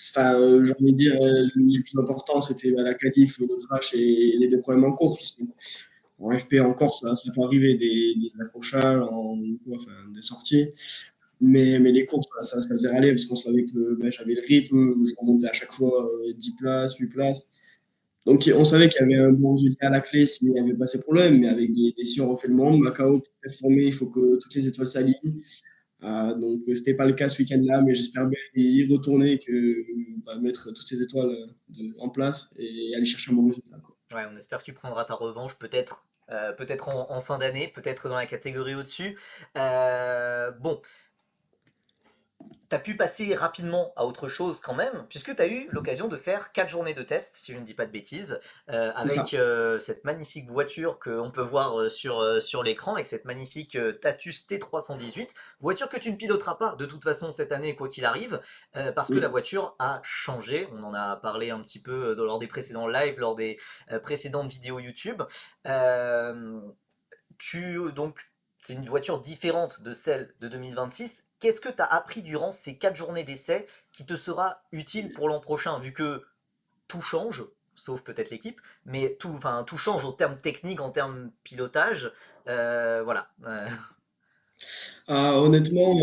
Speaker 2: Enfin, j'ai envie de dire, les plus importants, c'était la qualif, le crash et les deux problèmes en course. Parce que en FP, en Corse, ça peut arriver des accrochages, enfin, des sorties. Mais les courses, voilà, ça faisait râler parce qu'on savait que j'avais le rythme, je remontais à chaque fois 10 places, 8 places. Donc on savait qu'il y avait un bon résultat à la clé s'il n'y avait pas ces problèmes, mais avec si on refait le monde, Macao, pour performer, il faut que toutes les étoiles s'alignent. Donc c'était pas le cas ce week-end-là, mais j'espère bien y retourner, mettre toutes ces étoiles en place et aller chercher un bon résultat, quoi.
Speaker 1: Ouais, on espère que tu prendras ta revanche, peut-être en fin d'année, peut-être dans la catégorie au-dessus. Bon, t'as pu passer rapidement à autre chose quand même, puisque tu as eu l'occasion de faire 4 journées de test, si je ne dis pas de bêtises,
Speaker 2: C'est
Speaker 1: avec
Speaker 2: ça.
Speaker 1: cette magnifique voiture qu'on peut voir sur l'écran, avec cette magnifique Tatus T318, voiture que tu ne piloteras pas de toute façon cette année, quoi qu'il arrive, parce que la
Speaker 2: Mm.
Speaker 1: voiture a changé. On en a parlé un petit peu lors des précédents lives, lors des précédentes vidéos YouTube. Euh, donc, c'est une voiture différente de celle de 2026. Qu'est-ce que tu as appris durant ces 4 journées d'essai qui te sera utile pour l'an prochain, vu que tout change, sauf peut-être l'équipe, mais tout change en termes techniques, en termes pilotage. Voilà.
Speaker 2: Honnêtement,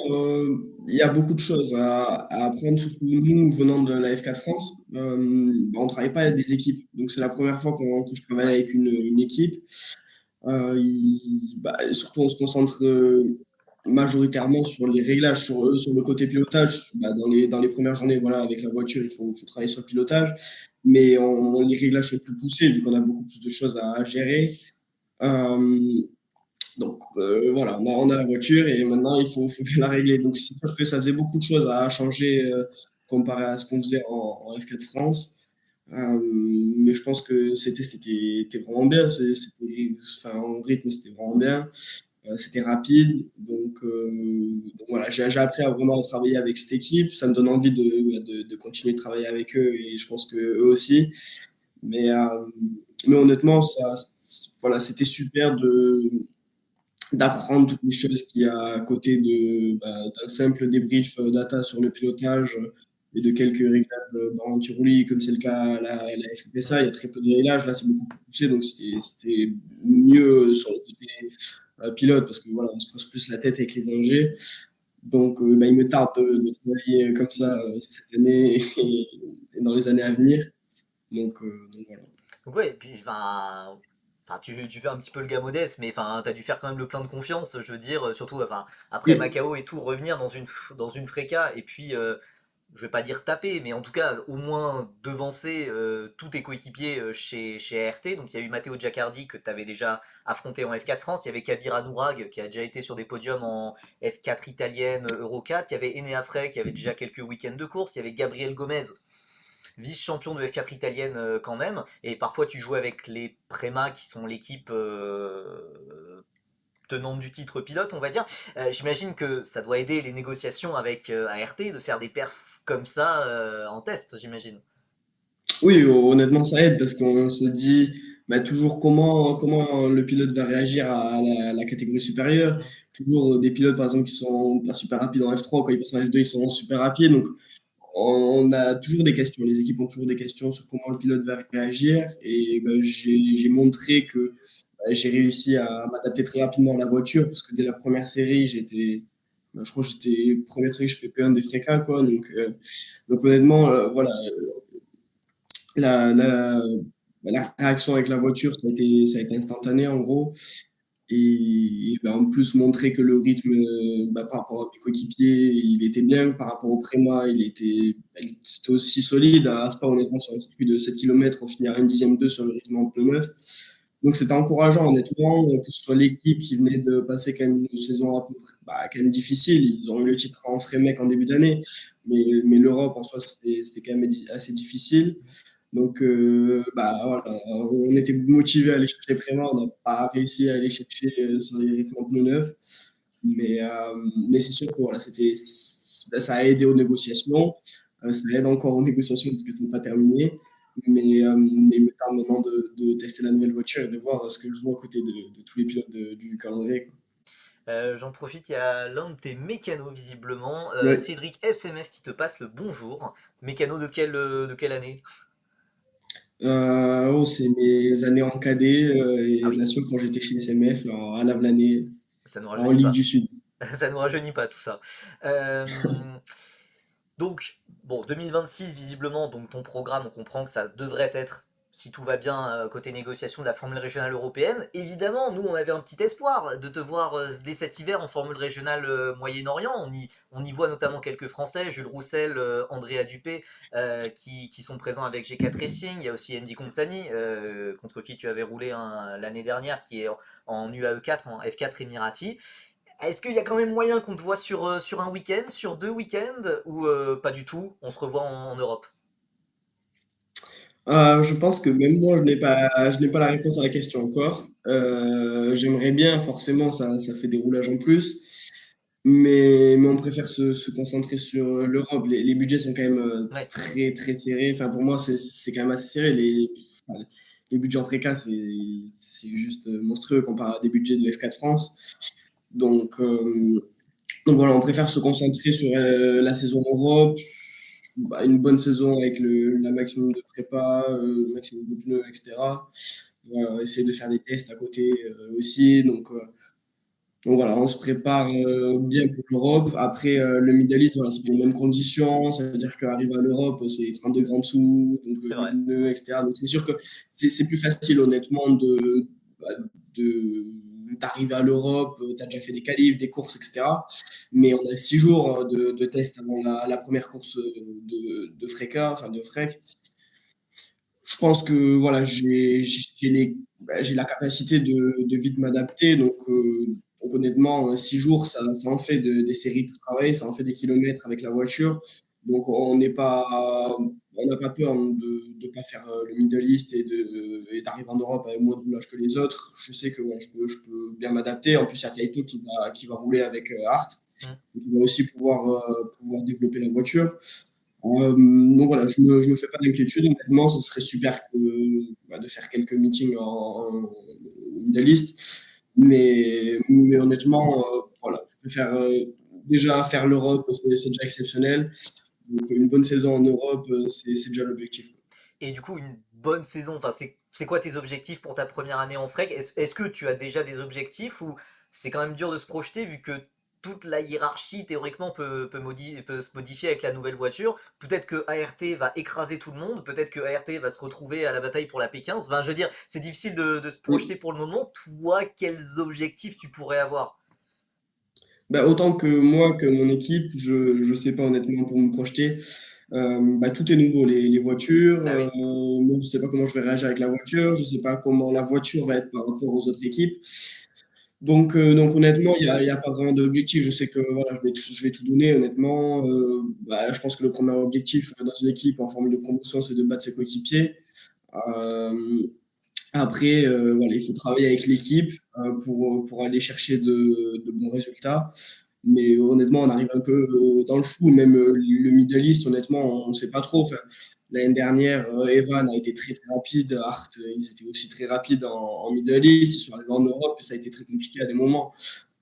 Speaker 2: il y a beaucoup de choses à apprendre, surtout nous venant de la F4 France. On ne travaille pas avec des équipes, donc c'est la première fois que je travaille
Speaker 1: Ouais.
Speaker 2: avec une équipe. Surtout, on se concentre majoritairement sur les réglages, sur le côté pilotage. Dans les premières journées, voilà, avec la voiture, il faut travailler sur le pilotage, mais les réglages sont plus poussés vu qu'on a beaucoup plus de choses à gérer. Euh, voilà, on a la voiture et maintenant il faut bien la régler. Donc c'est sûr que ça faisait beaucoup de choses à changer comparé à ce qu'on faisait en F4 France. Mais je pense que c'était vraiment bien. Enfin, en rythme, c'était vraiment bien. C'était rapide. Donc voilà, j'ai appris à vraiment travailler avec cette équipe. Ça me donne envie de continuer de travailler avec eux et je pense que eux aussi. Mais, euh, mais honnêtement, voilà, c'était super d'apprendre toutes les choses qu'il y a à côté d'un simple débrief data sur le pilotage et de quelques réglages dans anti-roulis, comme c'est le cas à la FPSA. Il y a très peu de réglages. Là, c'est beaucoup plus poussé, donc c'était mieux sur le côté pilote parce que voilà, on se pose plus la tête avec les ingés. Donc, il me tarde de travailler comme ça cette année et dans les années à venir. Donc voilà.
Speaker 1: Donc ouais, et puis tu fais un petit peu le gars modeste, mais t'as dû faire quand même le plein de confiance, je veux dire, surtout après
Speaker 2: Oui,
Speaker 1: Macao et tout, revenir dans une Freka, et puis je vais pas dire taper, mais en tout cas au moins devancer tous tes coéquipiers chez ART. Donc il y a eu Matteo Giacardi que tu avais déjà affronté en F4 France, il y avait Kabir Anourag qui a déjà été sur des podiums en F4 italienne, Euro 4, il y avait Enea Frey qui avait déjà quelques week-ends de course, il y avait Gabriel Gomez, vice-champion de F4 italienne quand même, et parfois tu joues avec les Prema qui sont l'équipe tenante du titre pilote, on va dire. J'imagine que ça doit aider les négociations avec ART de faire des perfs comme ça en test, j'imagine.
Speaker 2: oui, honnêtement, ça aide parce qu'on se dit toujours comment le pilote va réagir à la catégorie supérieure.
Speaker 1: Mm.
Speaker 2: Toujours des pilotes, par exemple, qui sont pas super rapides en F3, quand ils passent en F2, ils sont super rapides. Donc, on a toujours des questions. Les équipes ont toujours des questions sur comment le pilote va réagir. Et j'ai montré que j'ai réussi à m'adapter très rapidement à la voiture parce que dès la première série, je crois que j'étais première série, je fais P1 des fréquents, quoi. Donc honnêtement, voilà, la, la, la réaction avec la voiture, ça a été instantané en gros. En plus, montrer que le rythme par rapport à mes coéquipiers, il était bien. Par rapport au Préma, c'était aussi solide. À Spa, honnêtement, sur un circuit de 7 km, on finit à 1/10 sur le rythme en pneu neuf. Donc c'était encourageant, honnêtement, que ce soit l'équipe qui venait de passer quand même une saison à peu près, quand même difficile. Ils ont eu le titre en Frémec en début d'année, mais l'Europe en soi, c'était quand même assez difficile. Donc, voilà, on était motivés à aller chercher Préma, on n'a pas réussi à aller chercher sur les rythmes en pneus neufs. Mais c'est sûr que voilà, ça a aidé aux négociations. Ça aide encore aux négociations parce que ce n'est pas terminé. Mais il me tarde maintenant de tester la nouvelle voiture et de voir ce que je vois à côté de tous les pilotes du calendrier, quoi.
Speaker 1: J'en profite, il y a l'un de tes mécanos visiblement,
Speaker 2: Ouais.
Speaker 1: Cédric SMF qui te passe le bonjour. Mécano de quelle année?
Speaker 2: Oh, c'est mes années en cadet
Speaker 1: Ah
Speaker 2: et
Speaker 1: oui,
Speaker 2: nation quand j'étais chez SMF à Lavelanet,
Speaker 1: ça nous
Speaker 2: en
Speaker 1: rajeunit
Speaker 2: Ligue
Speaker 1: pas.
Speaker 2: du Sud.
Speaker 1: Ça nous rajeunit pas tout ça. Euh, Donc, bon, 2026, visiblement, donc ton programme, on comprend que ça devrait être, si tout va bien, côté négociation de la formule régionale européenne. Évidemment, nous, on avait un petit espoir de te voir dès cet hiver en formule régionale Moyen-Orient. On y voit notamment quelques Français, Jules Roussel, Andrea Dupé, qui sont présents avec G4 Racing. Il y a aussi Andy Consani, contre qui tu avais roulé l'année dernière, qui est en UAE4, en F4 Emirati. Est-ce qu'il y a quand même moyen qu'on te voit sur un week-end, sur 2 week-ends, ou pas du tout, on se revoit en Europe?
Speaker 2: Je pense que même moi, je n'ai pas la réponse à la question encore. J'aimerais bien, forcément, ça fait des roulages en plus, mais on préfère se concentrer sur l'Europe. Les budgets sont quand même
Speaker 1: Ouais,
Speaker 2: très, très serrés. Enfin, pour moi, c'est quand même assez serré. Enfin, les budgets en Fréca, c'est juste monstrueux comparé à des budgets de F4 France. Donc, donc voilà, on préfère se concentrer sur la saison Europe, bah, une bonne saison avec la maximum de prépa, maximum de pneus, etc. On va essayer de faire des tests à côté aussi. Donc voilà, on se prépare bien pour l'Europe. Après, le Middle East, voilà, c'est pour les mêmes conditions. Ça veut dire qu'arriver à l'Europe, c'est 32 grands dessous, donc
Speaker 1: c'est
Speaker 2: les
Speaker 1: vrai.
Speaker 2: pneus, etc. Donc c'est sûr que c'est plus facile, honnêtement, bah, d'arriver à l'Europe. Tu as déjà fait des qualifs, des courses, etc. Mais on a 6 jours de tests avant la première course de Freka, enfin de Frek. Je pense que voilà, j'ai la capacité de vite m'adapter. Donc honnêtement, 6 jours, ça en fait des séries de travail, ça en fait des kilomètres avec la voiture. Donc on n'a pas peur de pas faire le Middle East et d'arriver en Europe avec moins de roulage que les autres. Je sais que voilà, je peux bien m'adapter. En plus, il y a Taito qui va rouler avec Hart.
Speaker 1: Mm.
Speaker 2: Donc, il va aussi pouvoir développer la voiture. Donc voilà, je me fais pas d'inquiétude. Honnêtement, ce serait super de faire quelques meetings en Middle East. Mais honnêtement, voilà, je préfère déjà faire l'Europe, c'est déjà exceptionnel. Donc une bonne saison en Europe, c'est déjà l'objectif.
Speaker 1: Et du coup, une bonne saison, enfin, c'est quoi tes objectifs pour ta première année en Frec? Est-ce que tu as déjà des objectifs ou c'est quand même dur de se projeter vu que toute la hiérarchie théoriquement peut se modifier avec la nouvelle voiture? Peut-être que ART va écraser tout le monde, peut-être que ART va se retrouver à la bataille pour la P15. Enfin, je veux dire, c'est difficile de se
Speaker 2: Oui.
Speaker 1: projeter pour le moment. Toi, quels objectifs tu pourrais avoir?
Speaker 2: Bah, autant que moi que mon équipe, je sais pas honnêtement pour me projeter. Bah, tout est nouveau, les voitures.
Speaker 1: Bah oui,
Speaker 2: Moi, je sais pas comment je vais réagir avec la voiture. Je sais pas comment la voiture va être par rapport aux autres équipes. Donc honnêtement, il y a pas vraiment d'objectif. Je sais que voilà, je vais tout donner, honnêtement. Bah, je pense que le premier objectif dans une équipe en formule de promotion, c'est de battre ses coéquipiers. Euh, Après, voilà, il faut travailler avec l'équipe pour aller chercher de bons résultats. Mais honnêtement, on arrive un peu dans le flou. Même le Middle East, honnêtement, on ne sait pas trop. Enfin, l'année dernière, Evan a été très très rapide. Hart, ils étaient aussi très rapides en Middle East. Ils sont arrivés en Europe et ça a été très compliqué à des moments.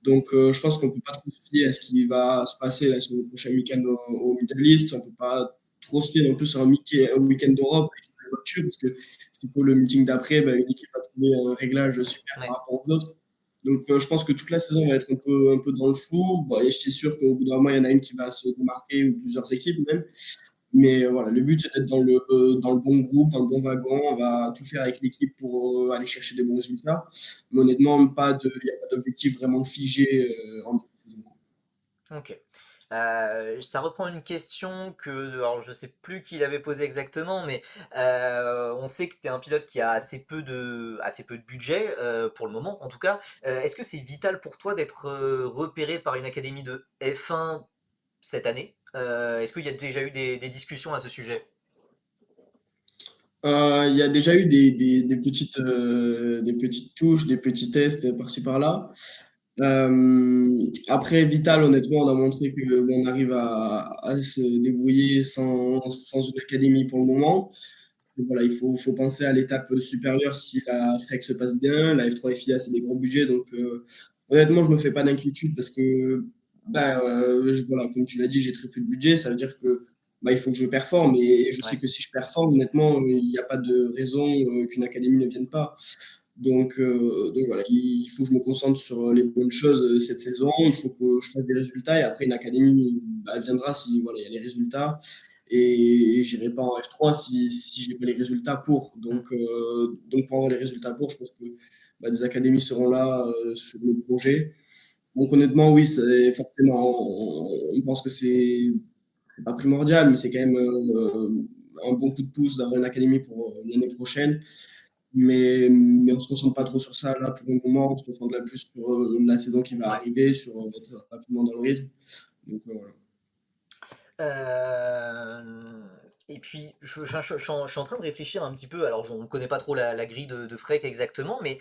Speaker 2: Donc, je pense qu'on ne peut pas trop se fier à ce qui va se passer là, sur le prochain week-end au Middle East. On ne peut pas trop se fier non plus sur un week-end d'Europe avec une voiture parce que s'il faut le meeting d'après, bah, une équipe va trouver un réglage super par
Speaker 1: ouais.
Speaker 2: rapport aux autres. Donc, je pense que toute la saison va être un peu dans le flou. Bon, et je suis sûr qu'au bout d'un moment, il y en a une qui va se démarquer ou plusieurs équipes même. Mais voilà, le but, c'est d'être dans le bon groupe, dans le bon wagon. On va tout faire avec l'équipe pour aller chercher des bons résultats. Mais honnêtement, il n'y a pas d'objectif vraiment figé en début de saison.
Speaker 1: Ok. Ça reprend une question que, alors je sais plus qui l'avait posée exactement, mais on sait que tu es un pilote qui a assez peu de budget, pour le moment en tout cas. Est-ce que c'est vital pour toi d'être repéré par une académie de F1 cette année? Est-ce qu'il y a déjà eu des discussions à ce sujet?
Speaker 2: Il y a déjà eu des petites touches, des petits tests par-ci par-là. Après, Vital, honnêtement, on a montré qu'on arrive à se débrouiller sans une académie pour le moment. Donc voilà, il faut penser à l'étape supérieure si la FREC se passe bien. La F3 FIA, c'est des gros budgets. Donc, honnêtement, je me fais pas d'inquiétude parce que, voilà, comme tu l'as dit, j'ai très peu de budget. Ça veut dire que il faut que je performe et je sais
Speaker 1: Ouais.
Speaker 2: que si je performe, honnêtement, il n'y a pas de raison qu'une académie ne vienne pas. Donc voilà, il faut que je me concentre sur les bonnes choses cette saison. Il faut que je fasse des résultats et après une académie viendra si voilà, il y a les résultats. Et j'irai pas en F3 si j'ai pas les résultats pour.
Speaker 1: Hmm.
Speaker 2: Donc pour avoir les résultats pour, je pense que des académies seront là sur le projet. Donc honnêtement, oui, forcément, on pense que c'est pas primordial, mais c'est quand même un bon coup de pouce d'avoir une académie pour l'année prochaine. Mais on se concentre pas trop sur ça là pour le moment. On se concentre là plus sur la saison qui va
Speaker 1: Ouais.
Speaker 2: arriver, sur être rapidement dans le rythme. Voilà.
Speaker 1: Et puis, je suis en train de réfléchir un petit peu. Alors, on ne connaît pas trop la grille de Freck exactement, mais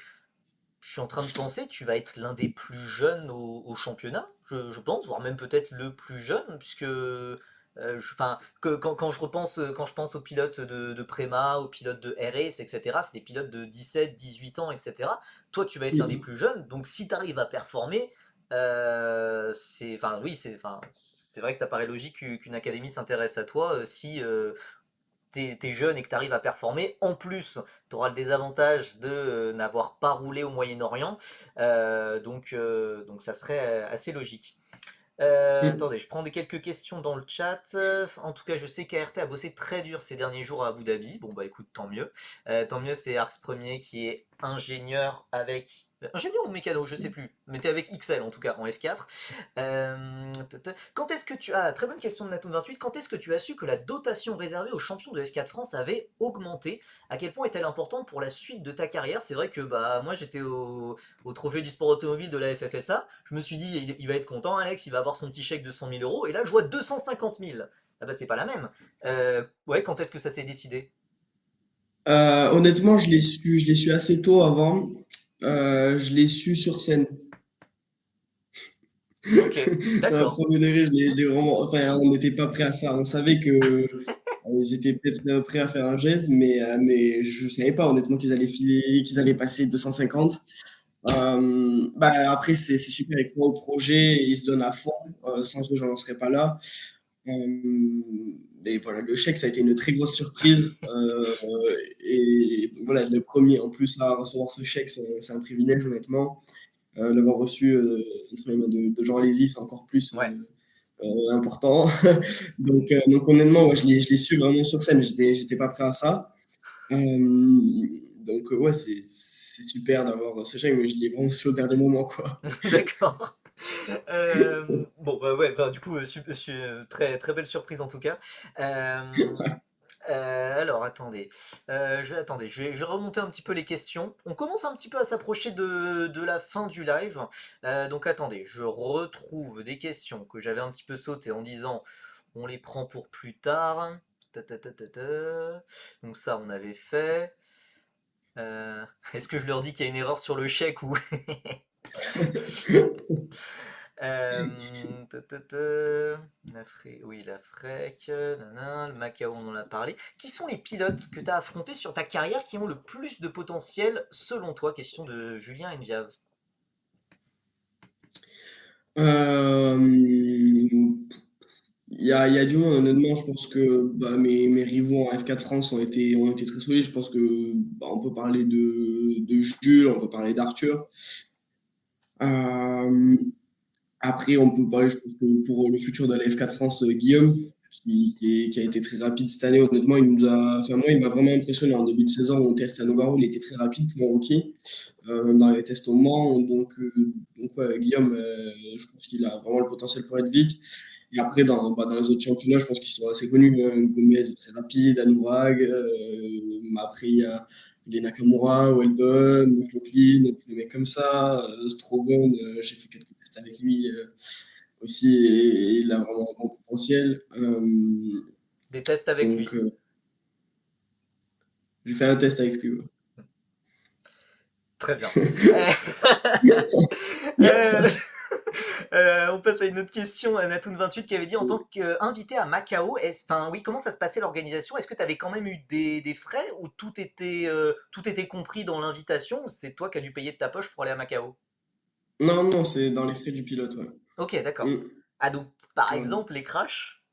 Speaker 1: je suis en train de penser, tu vas être l'un des plus jeunes au championnat, je pense, voire même peut-être le plus jeune, puisque enfin, quand je pense aux pilotes de Préma, aux pilotes de RS, etc., c'est des pilotes de 17, 18 ans, etc. Toi, tu vas être l'un des plus jeunes, donc si tu arrives à performer, enfin, oui, c'est vrai que ça paraît logique qu'une académie s'intéresse à toi si t'es jeune et que tu arrives à performer. En plus, tu auras le désavantage de n'avoir pas roulé au Moyen-Orient, donc ça serait assez logique.
Speaker 2: Mm.
Speaker 1: Attendez, je prends quelques questions dans le chat. En tout cas, je sais qu'ART a bossé très dur ces derniers jours à Abu Dhabi. Bon, bah écoute, tant mieux. Tant mieux, c'est Arx Premier qui est ingénieur avec. Ingénieur ou mécano, je sais plus. Mais t'es avec XL en tout cas, en F4. Quand est-ce que tu. Ah, très bonne question de Naton28. Quand est-ce que tu as su que la dotation réservée aux champions de F4 France avait augmenté? À quel point est-elle importante pour la suite de ta carrière? C'est vrai que bah moi j'étais au trophée du sport automobile de la FFSA. Je me suis dit, il va être content, Alex, il va avoir son petit chèque de 100 000 euros. Et là, je vois 250 000. Ah bah, c'est pas la même. Ouais, quand est-ce que ça s'est décidé?
Speaker 2: Honnêtement, je l'ai su assez tôt avant. Je l'ai su sur scène.
Speaker 1: Ok,
Speaker 2: Dans la
Speaker 1: d'accord.
Speaker 2: première degré, je l'ai vraiment. Enfin, on n'était pas prêt à ça. On savait que ils étaient peut-être prêts à faire un geste, mais je savais pas honnêtement qu'ils allaient filer, qu'ils allaient passer 250. Après, c'est super, ils croient au projet, et ils se donnent à fond. Sans eux, j'en serais pas là. Et voilà, le chèque, ça a été une très grosse surprise. Et voilà, le premier en plus à recevoir ce chèque, c'est un privilège, honnêtement. L'avoir reçu entre les mains de Jean Alési, c'est encore plus
Speaker 1: Ouais.
Speaker 2: important. Donc honnêtement, ouais, je l'ai su vraiment sur scène. J'étais pas prêt à ça. Ouais, c'est super d'avoir ce chèque, mais je l'ai vraiment su au dernier moment, quoi.
Speaker 1: D'accord. Bon, bah ouais, bah, du coup, très, très belle surprise en tout cas. Euh, alors, attendez, je vais remonter un petit peu les questions. On commence un petit peu à s'approcher de la fin du live. Donc, attendez, je retrouve des questions que j'avais un petit peu sautées en disant on les prend pour plus tard. Ta, ta, ta, ta, ta. Donc, ça, on avait fait. Est-ce que je leur dis qu'il y a une erreur sur le chèque ou. Oui, la Frec, le Macao, on en a parlé. Qui sont les pilotes que tu as affrontés sur ta carrière qui ont le plus de potentiel selon toi? Question de Julien Enviave.
Speaker 2: Euh, il y a du monde, honnêtement. Je pense que mes rivaux en F4 France ont été très solides. Je pense que on peut parler de Jules, on peut parler d'Arthur. Euh, Après, on peut parler, je pense que pour le futur de la F4 France, Guillaume, qui a été très rapide cette année. Honnêtement, enfin, moi, il m'a vraiment impressionné en début de saison. Au test à Novaro, il était très rapide pour un rookie dans les tests au Mans. Ouais, Guillaume, je pense qu'il a vraiment le potentiel pour être vite. Et après, dans les autres championnats, je pense qu'ils sont assez connus. Gomez est très rapide, Anourag. Mais après, il y a Nakamura, Weldon, McLaughlin, des mecs comme ça. Stroven, j'ai fait quelques tests avec lui aussi et il a vraiment un grand potentiel.
Speaker 1: Des tests avec
Speaker 2: Donc,
Speaker 1: lui.
Speaker 2: j'ai fait un test avec lui. Ouais.
Speaker 1: Très bien. Euh, euh, on passe à une autre question. Anatoun28 qui avait dit en tant qu'invité à Macao, enfin oui, comment ça se passait l'organisation? Est-ce que tu avais quand même eu des frais ou tout était compris dans l'invitation? C'est toi qui as dû payer de ta poche pour aller à Macao?
Speaker 2: Non, non, c'est dans les frais du pilote, ouais.
Speaker 1: Ok, d'accord.
Speaker 2: Mm.
Speaker 1: Ah, donc, par
Speaker 2: Ouais.
Speaker 1: exemple, les crashs.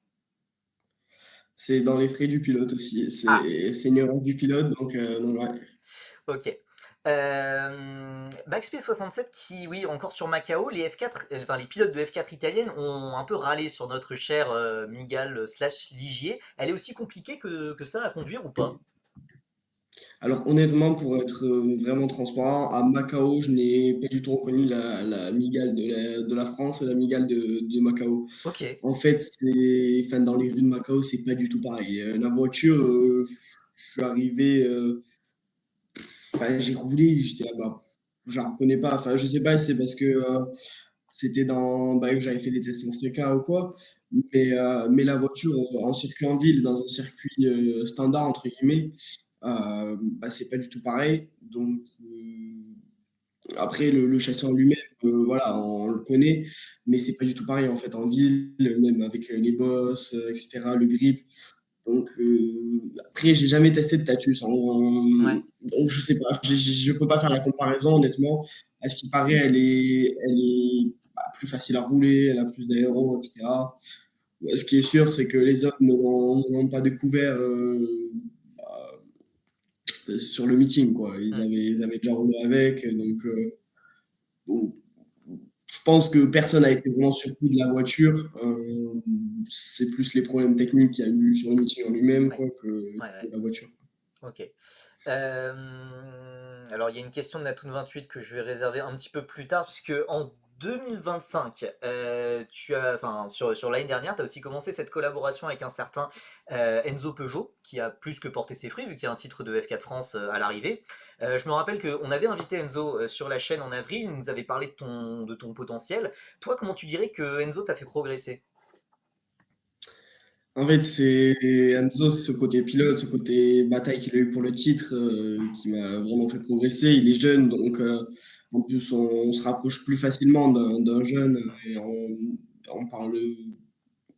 Speaker 2: C'est dans les frais du pilote aussi.
Speaker 1: Ah,
Speaker 2: C'est une erreur du pilote, donc ouais.
Speaker 1: ok. Backspace 67 qui, oui, encore sur Macao, les F4, enfin les pilotes de F4 italiennes ont un peu râlé sur notre cher Miguel slash Ligier. Elle est aussi compliquée que ça à conduire ou pas?
Speaker 2: Alors honnêtement, pour être vraiment transparent, à Macao, je n'ai pas du tout reconnu la Migale de la France et la Migale de Macao.
Speaker 1: Ok,
Speaker 2: En fait, enfin, dans les rues de Macao, c'est pas du tout pareil. La voiture, je suis arrivé, enfin, j'ai roulé, j'étais là-bas. Je la reconnais pas. Enfin, je sais pas si c'est parce que c'était que j'avais fait des tests en FRECA ou quoi. Mais la voiture en circuit en ville, dans un circuit standard, entre guillemets, c'est pas du tout pareil. Donc, après, le châssis en lui-même, voilà, on le connaît, mais c'est pas du tout pareil en fait en ville, même avec les bosses, etc., le grip. Donc, après, j'ai jamais testé de Tatus, hein.
Speaker 1: ouais.
Speaker 2: Donc, je sais pas, je peux pas faire la comparaison, honnêtement. À ce qui paraît, elle est plus facile à rouler, elle a plus d'aéro, etc. Ce qui est sûr, c'est que les autres ne l'ont pas découvert sur le meeting, quoi.
Speaker 1: Hmm.
Speaker 2: Ils avaient déjà roulé avec, donc, je pense que personne n'a été vraiment surpris de la voiture. C'est plus les problèmes techniques qu'il y a eu sur le meeting en lui-même,
Speaker 1: Ouais,
Speaker 2: quoi,
Speaker 1: ouais,
Speaker 2: que
Speaker 1: ouais.
Speaker 2: la voiture.
Speaker 1: Ok. Alors, il y a une question de Natoon 28 que je vais réserver un petit peu plus tard, puisque en 2025, enfin, sur l'année dernière, tu as aussi commencé cette collaboration avec un certain Enzo Peugeot, qui a plus que porté ses fruits, vu qu'il y a un titre de F4 France à l'arrivée. Je me rappelle qu'on avait invité Enzo sur la chaîne en avril, il nous avait parlé de ton potentiel. Toi, comment tu dirais que Enzo t'a fait progresser?
Speaker 2: En fait, c'est Enzo, c'est ce côté pilote, ce côté bataille qu'il a eu pour le titre qui m'a vraiment fait progresser. Il est jeune, donc en plus, on se rapproche plus facilement d'un jeune et on parle,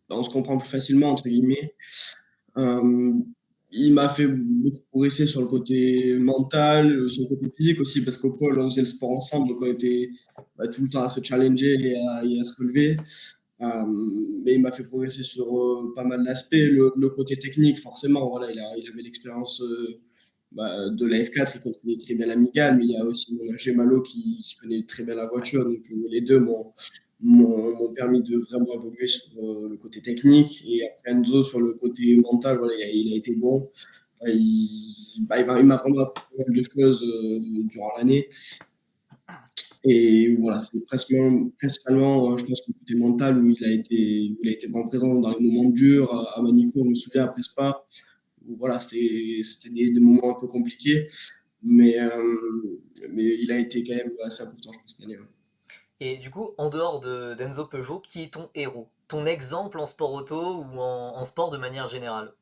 Speaker 2: on se comprend plus facilement, entre guillemets. Euh, il m'a fait beaucoup progresser sur le côté mental, sur le côté physique aussi, parce qu'au pôle, on faisait le sport ensemble, donc on était tout le temps à se challenger et à se relever. Euh, mais il m'a fait progresser sur pas mal d'aspects. Le côté technique, forcément, voilà, il avait l'expérience de la F4, il connaît très bien l'Amigale, mais il y a aussi mon ingé Malo qui connaît très bien la
Speaker 1: Ouais,
Speaker 2: voiture. Donc les deux m'ont permis de vraiment évoluer sur le côté technique. Et après Enzo, sur le côté mental, voilà, il a été bon. Il m'a vraiment appris pas mal de choses durant l'année. Et voilà, c'est principalement, je pense, le côté mental où il a été vraiment présent dans les moments durs. À Manico, je me souviens, après Spa, où voilà, c'était des moments un peu compliqués, mais, mais il a été quand même assez important, je pense, cette année, ouais.
Speaker 1: et du coup, en dehors d'Enzo Peugeot, qui est ton héros? Ton exemple en sport auto ou en sport de manière générale?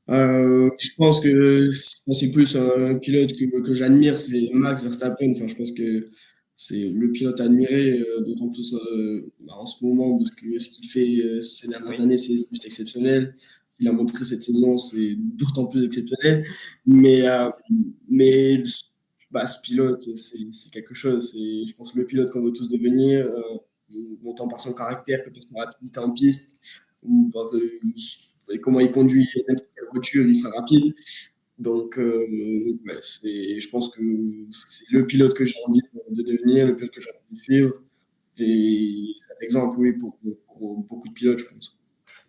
Speaker 2: Je pense que c'est plus un pilote que j'admire, c'est Max Verstappen. Enfin, je pense que c'est le pilote à admirer, d'autant plus en ce moment, parce que ce qu'il fait ces dernières
Speaker 1: Oui.
Speaker 2: années, c'est juste exceptionnel. Il a montré cette saison, c'est d'autant plus exceptionnel. Mais, ce pilote, c'est quelque chose. C'est, je pense, le pilote qu'on veut tous devenir, autant par son caractère que par son rapidité en piste, ou par comment il conduit n'importe quelle voiture, il sera rapide. Donc, ouais, je pense que c'est le pilote que j'ai envie de devenir, le pilote que j'ai envie de suivre. Et c'est un exemple, oui, pour beaucoup de pilotes, je pense.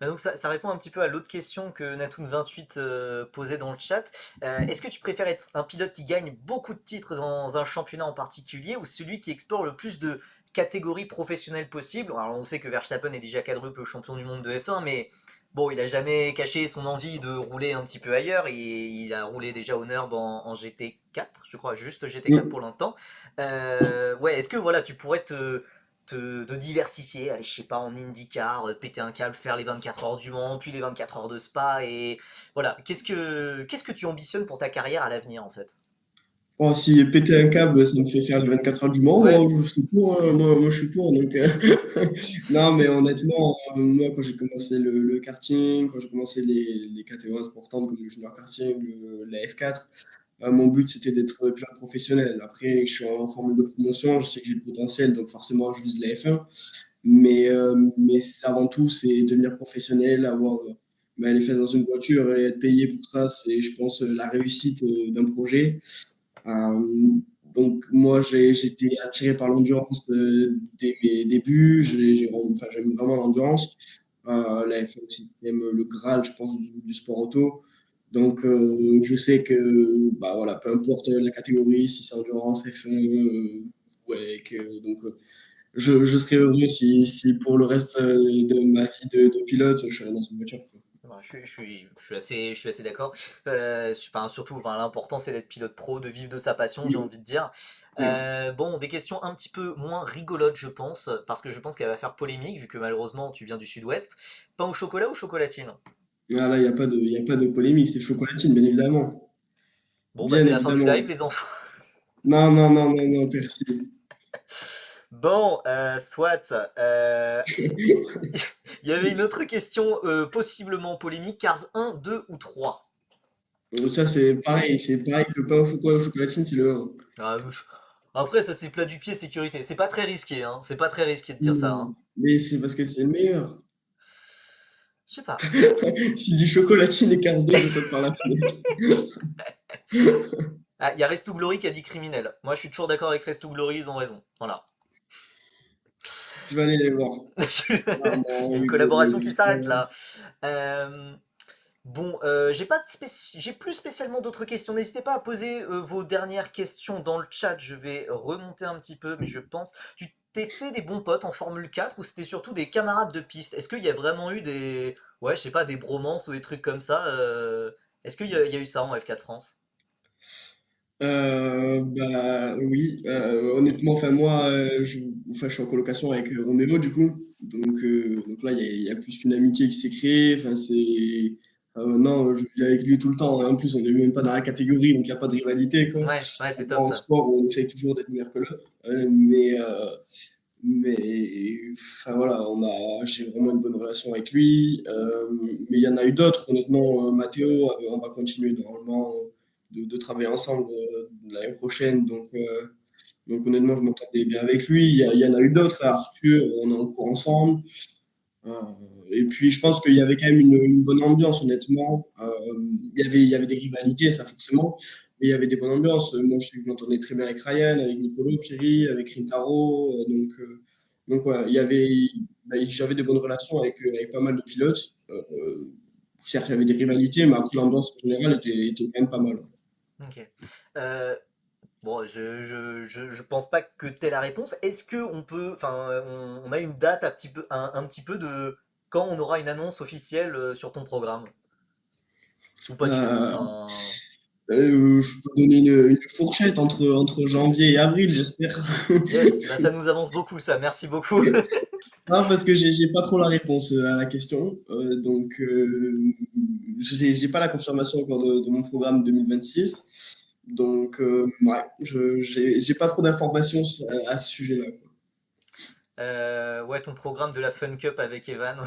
Speaker 1: Bah donc ça répond un petit peu à l'autre question que Natoon28 posait dans le chat. Est-ce que tu préfères être un pilote qui gagne beaucoup de titres dans un championnat en particulier ou celui qui explore le plus de catégories professionnelles possibles? Alors on sait que Verstappen est déjà quadruple champion du monde de F1, mais bon, il a jamais caché son envie de rouler un petit peu ailleurs. Il a roulé déjà au NURB en GT4, je crois, juste GT4
Speaker 2: Mm.
Speaker 1: pour l'instant. Ouais, est-ce que voilà, tu pourrais te diversifier, aller, je sais pas, en IndyCar, péter un câble, faire les 24 heures du Mans, puis les 24 heures de Spa, et voilà. Qu'est-ce que tu ambitionnes pour ta carrière à l'avenir, en fait?
Speaker 2: Bon, si péter un câble, ça me fait faire les 24 heures du Mans,
Speaker 1: Ouais,
Speaker 2: moi, je suis pour, hein. Moi, je suis pour. Donc, non, mais honnêtement, moi, quand j'ai commencé le karting, quand j'ai commencé les catégories importantes comme le junior karting, la F4, Mon but, c'était d'être pilote professionnel. Après, je suis en formule de promotion, je sais que j'ai le potentiel, donc forcément, je vise la F1. Mais avant tout, c'est devenir professionnel, avoir les fesses dans une voiture et être payé pour ça, c'est, je pense, la réussite d'un projet. Euh, donc moi, j'étais attiré par l'endurance dès mes débuts. Enfin, j'aime vraiment l'endurance. La F1 aussi, même le Graal, je pense, du sport auto. Donc je sais que bah, voilà, peu importe la catégorie, si c'est endurance, F1, ouais, donc je serais heureux si pour le reste de ma vie de pilote, je serais dans une voiture, quoi.
Speaker 1: Ouais, je suis assez d'accord. Enfin, surtout, enfin, l'important c'est d'être pilote pro, de vivre de sa passion, j'ai
Speaker 2: Oui,
Speaker 1: envie de dire.
Speaker 2: oui.
Speaker 1: Bon, des questions un petit peu moins rigolotes, je pense, parce que je pense qu'elle va faire polémique, vu que malheureusement tu viens du sud-ouest. Pain au chocolat ou chocolatine?
Speaker 2: Ah, là, y a pas de polémique, c'est chocolatine, bien évidemment.
Speaker 1: Bon, bah
Speaker 2: Bien
Speaker 1: c'est la fin du
Speaker 2: évidemment.
Speaker 1: live, les enfants.
Speaker 2: Non, non, non, non, non, merci.
Speaker 1: Bon, soit. Il y avait une autre question possiblement polémique, Cars 1, 2 ou 3?
Speaker 2: Ça, c'est pareil que pain au chocolat ou chocolatine, c'est le 1.
Speaker 1: Ah, après, ça c'est plat du pied sécurité. C'est pas très risqué, hein. C'est pas très risqué de dire ça, hein.
Speaker 2: Mais c'est parce que c'est le meilleur.
Speaker 1: Je sais pas.
Speaker 2: Si du chocolatine et Cars 2, je saute par la fenêtre.
Speaker 1: Ah, il y a Restou Glory qui a dit criminel. Moi, je suis toujours d'accord avec Restou Glory, ils ont raison. Voilà.
Speaker 2: Je vais aller les voir.
Speaker 1: Il y
Speaker 2: Clairement,
Speaker 1: a une
Speaker 2: Hugo
Speaker 1: collaboration qui s'arrête
Speaker 2: Augustin.
Speaker 1: là. Euh, Bon, j'ai plus spécialement d'autres questions. N'hésitez pas à poser vos dernières questions dans le chat. Je vais remonter un petit peu, mais je pense. Tu t'es fait des bons potes en Formule 4 ou c'était surtout des camarades de piste? Est-ce qu'il y a vraiment eu des, ouais, je sais pas, des bromances ou des trucs comme ça? Est-ce qu'il y a eu ça en F4 France?
Speaker 2: Bah oui, honnêtement, enfin moi, enfin, je suis en colocation avec Roméo du coup, donc là il y a plus qu'une amitié qui s'est créée. Enfin c'est, non, je vis avec lui tout le temps. Et en plus, on n'est même pas dans la catégorie, donc il n'y a pas de rivalité quoi.
Speaker 1: Ouais, ouais, c'est top
Speaker 2: En
Speaker 1: ça.
Speaker 2: sport, on essaye toujours d'être meilleur que l'autre, mais enfin voilà, j'ai vraiment une bonne relation avec lui. Mais il y en a eu d'autres, honnêtement. Mathéo, on va continuer normalement de travailler ensemble l'année prochaine. Donc honnêtement, je m'entendais bien avec lui. Il y en a eu d'autres. Arthur, on est en cours ensemble. Euh, et puis je pense qu'il y avait quand même une bonne ambiance, honnêtement. Il y avait des rivalités, ça forcément. Mais il y avait des bonnes ambiances. Moi, je m'entendais très bien avec Ryan, avec Nicolo Piri, avec Rintaro. Donc voilà, j'avais des bonnes relations avec pas mal de pilotes. Certes, il y avait des rivalités, mais après, l'ambiance en général était quand même pas mal.
Speaker 1: Ok. Euh, Bon, je pense pas que t'aies la réponse. Est-ce que on peut, enfin, on a une date un petit peu de quand on aura une annonce officielle sur ton programme? Ou pas du tout?
Speaker 2: Euh,
Speaker 1: Enfin,
Speaker 2: je peux donner une fourchette entre janvier et avril, j'espère.
Speaker 1: yes, bah ça nous avance beaucoup, ça. Merci beaucoup.
Speaker 2: Non, parce que j'ai pas trop la réponse à la question. J'ai pas la confirmation encore de mon programme 2026. Donc, ouais, j'ai pas trop d'informations à ce sujet-là, quoi.
Speaker 1: Ouais, ton programme de la Fun Cup avec Evan.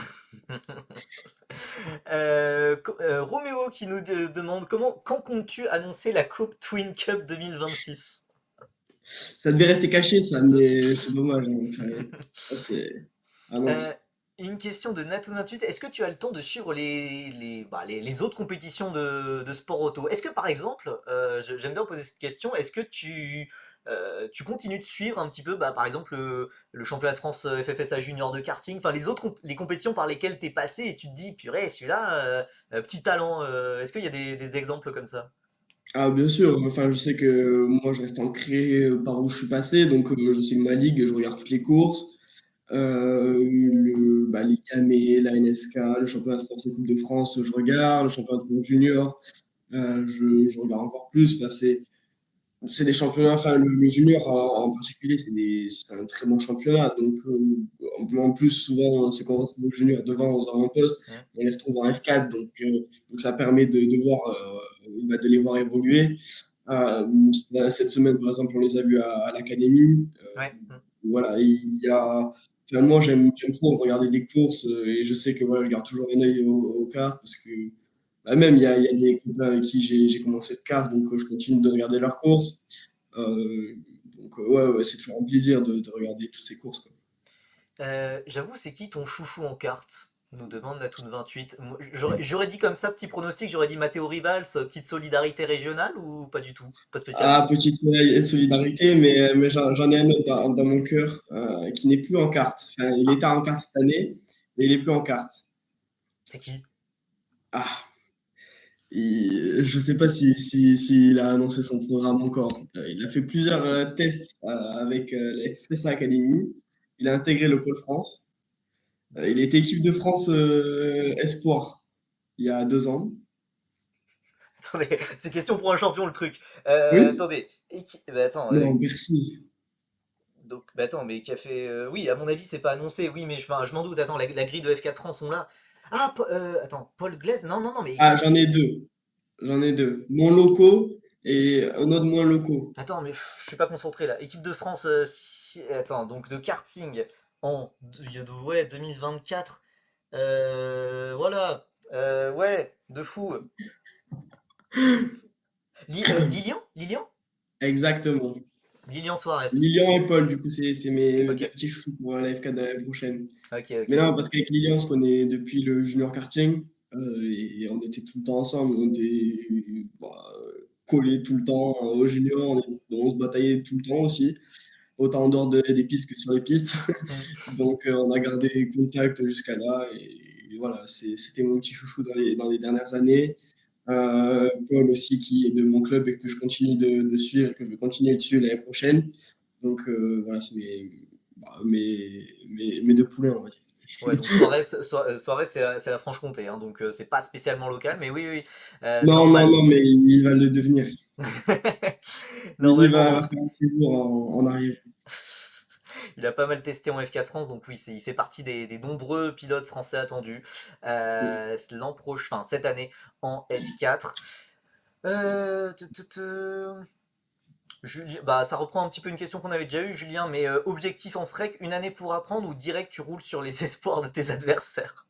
Speaker 1: Roméo qui nous demande quand comptes-tu annoncer la Coupe Twin Cup 2026?
Speaker 2: Ça devait rester caché, ça, mais c'est dommage, hein. Enfin, ça, c'est à
Speaker 1: Euh,
Speaker 2: Nantes.
Speaker 1: une question de Natus. Est-ce que tu as le temps de suivre les autres compétitions de sport auto? Est-ce que par exemple, j'aime bien poser cette question, est-ce que tu continues de suivre un petit peu, bah, par exemple, le championnat de France FFSA Junior de karting, enfin les compétitions par lesquelles tu es passé et tu te dis, purée, celui-là, petit talent, est-ce qu'il y a des exemples comme ça?
Speaker 2: Ah, bien sûr, enfin, je sais que moi, je reste ancré par où je suis passé, donc je sais que ma ligue, je regarde toutes les courses. Les gamets, la NSK, le championnat de France et Coupe de France, je regarde, le championnat de France junior, je regarde encore plus. Enfin, c'est des championnats, enfin le junior en particulier, c'est un très bon championnat. Donc en plus, souvent, c'est qu'on retrouve le junior devant aux avant-postes,
Speaker 1: Hmm.
Speaker 2: on les retrouve en F4, donc ça permet de voir, de les voir évoluer. Cette semaine, par exemple, on les a vus à l'académie.
Speaker 1: Ouais. Hmm.
Speaker 2: Voilà, il y a. Enfin, moi, j'aime trop regarder des courses et je sais que voilà, je garde toujours un œil au kart parce que Même, il y a des copains avec qui j'ai commencé le kart, donc je continue de regarder leurs courses. Euh, donc, ouais, c'est toujours un plaisir de regarder toutes ces courses, quoi.
Speaker 1: J'avoue, c'est qui ton chouchou en cartes? Nous demande la toute 28. J'aurais dit comme ça, petit pronostic, j'aurais dit Matteo Rivals, petite solidarité régionale ou pas du tout? Pas
Speaker 2: Ah,
Speaker 1: spécialement.
Speaker 2: petite solidarité, mais j'en ai un autre dans mon cœur qui n'est plus en carte. Enfin, il
Speaker 1: Ah,
Speaker 2: était en carte cette année, mais il n'est plus en carte.
Speaker 1: c'est qui?
Speaker 2: Ah, je ne sais pas s'il a annoncé son programme encore. Il a fait plusieurs tests avec la FSA Academy. Il a intégré le Pôle France. Il était équipe de France Espoir il y a 2 ans.
Speaker 1: Attendez, c'est question pour un champion le truc.
Speaker 2: Oui?
Speaker 1: Attendez, bah, attends,
Speaker 2: Non, Bercy.
Speaker 1: donc, bah, attends, mais qui a fait. Oui, à mon avis, c'est pas annoncé, oui, mais enfin, je m'en doute. Attends, la grille de F4 France, on l'a. Ah, attends, Paul Glaise? Non, non, non, mais.
Speaker 2: Ah, j'en ai deux. J'en ai deux. Mon loco et un autre moins loco.
Speaker 1: Attends, mais je suis pas concentré là. Équipe de France, attends, donc de karting en ouais, 2024. Voilà. Ouais, de fou. Lilian? Lilian?
Speaker 2: Exactement.
Speaker 1: Lilian Suarez.
Speaker 2: Lilian et Paul, du coup, c'est mes
Speaker 1: Ok,
Speaker 2: deux petits chouchous pour la F4 de l'année prochaine.
Speaker 1: ok,
Speaker 2: Mais
Speaker 1: ok.
Speaker 2: non, parce qu'avec Lilian, on se connaît depuis le junior karting et on était tout le temps ensemble. On était collés tout le temps au junior, on se bataillait tout le temps aussi, autant en dehors des pistes que sur les pistes.
Speaker 1: Hmm.
Speaker 2: Donc, on a gardé contact jusqu'à là. Et voilà, c'était mon petit chouchou dans les dernières années. Paul aussi, qui est de mon club et que je continue de suivre et que je vais continuer de suivre l'année prochaine. Donc, voilà, c'est mes deux poulains, on va dire.
Speaker 1: Ouais, donc Suarez, c'est la Franche-Comté, hein, donc c'est pas spécialement local, mais oui, oui,
Speaker 2: Non, non,
Speaker 1: normal.
Speaker 2: non, mais il va le devenir. Il
Speaker 1: Normalement,
Speaker 2: va faire un séjour en arrière.
Speaker 1: il a pas mal testé en F4 France, donc oui, il fait partie des nombreux pilotes français attendus l'an prochain, enfin cette année en F4. Euh, te- te- te- bah, ça reprend un petit peu une question qu'on avait déjà eue, Julien, mais objectif en frec, une année pour apprendre ou direct tu roules sur les espoirs de tes adversaires?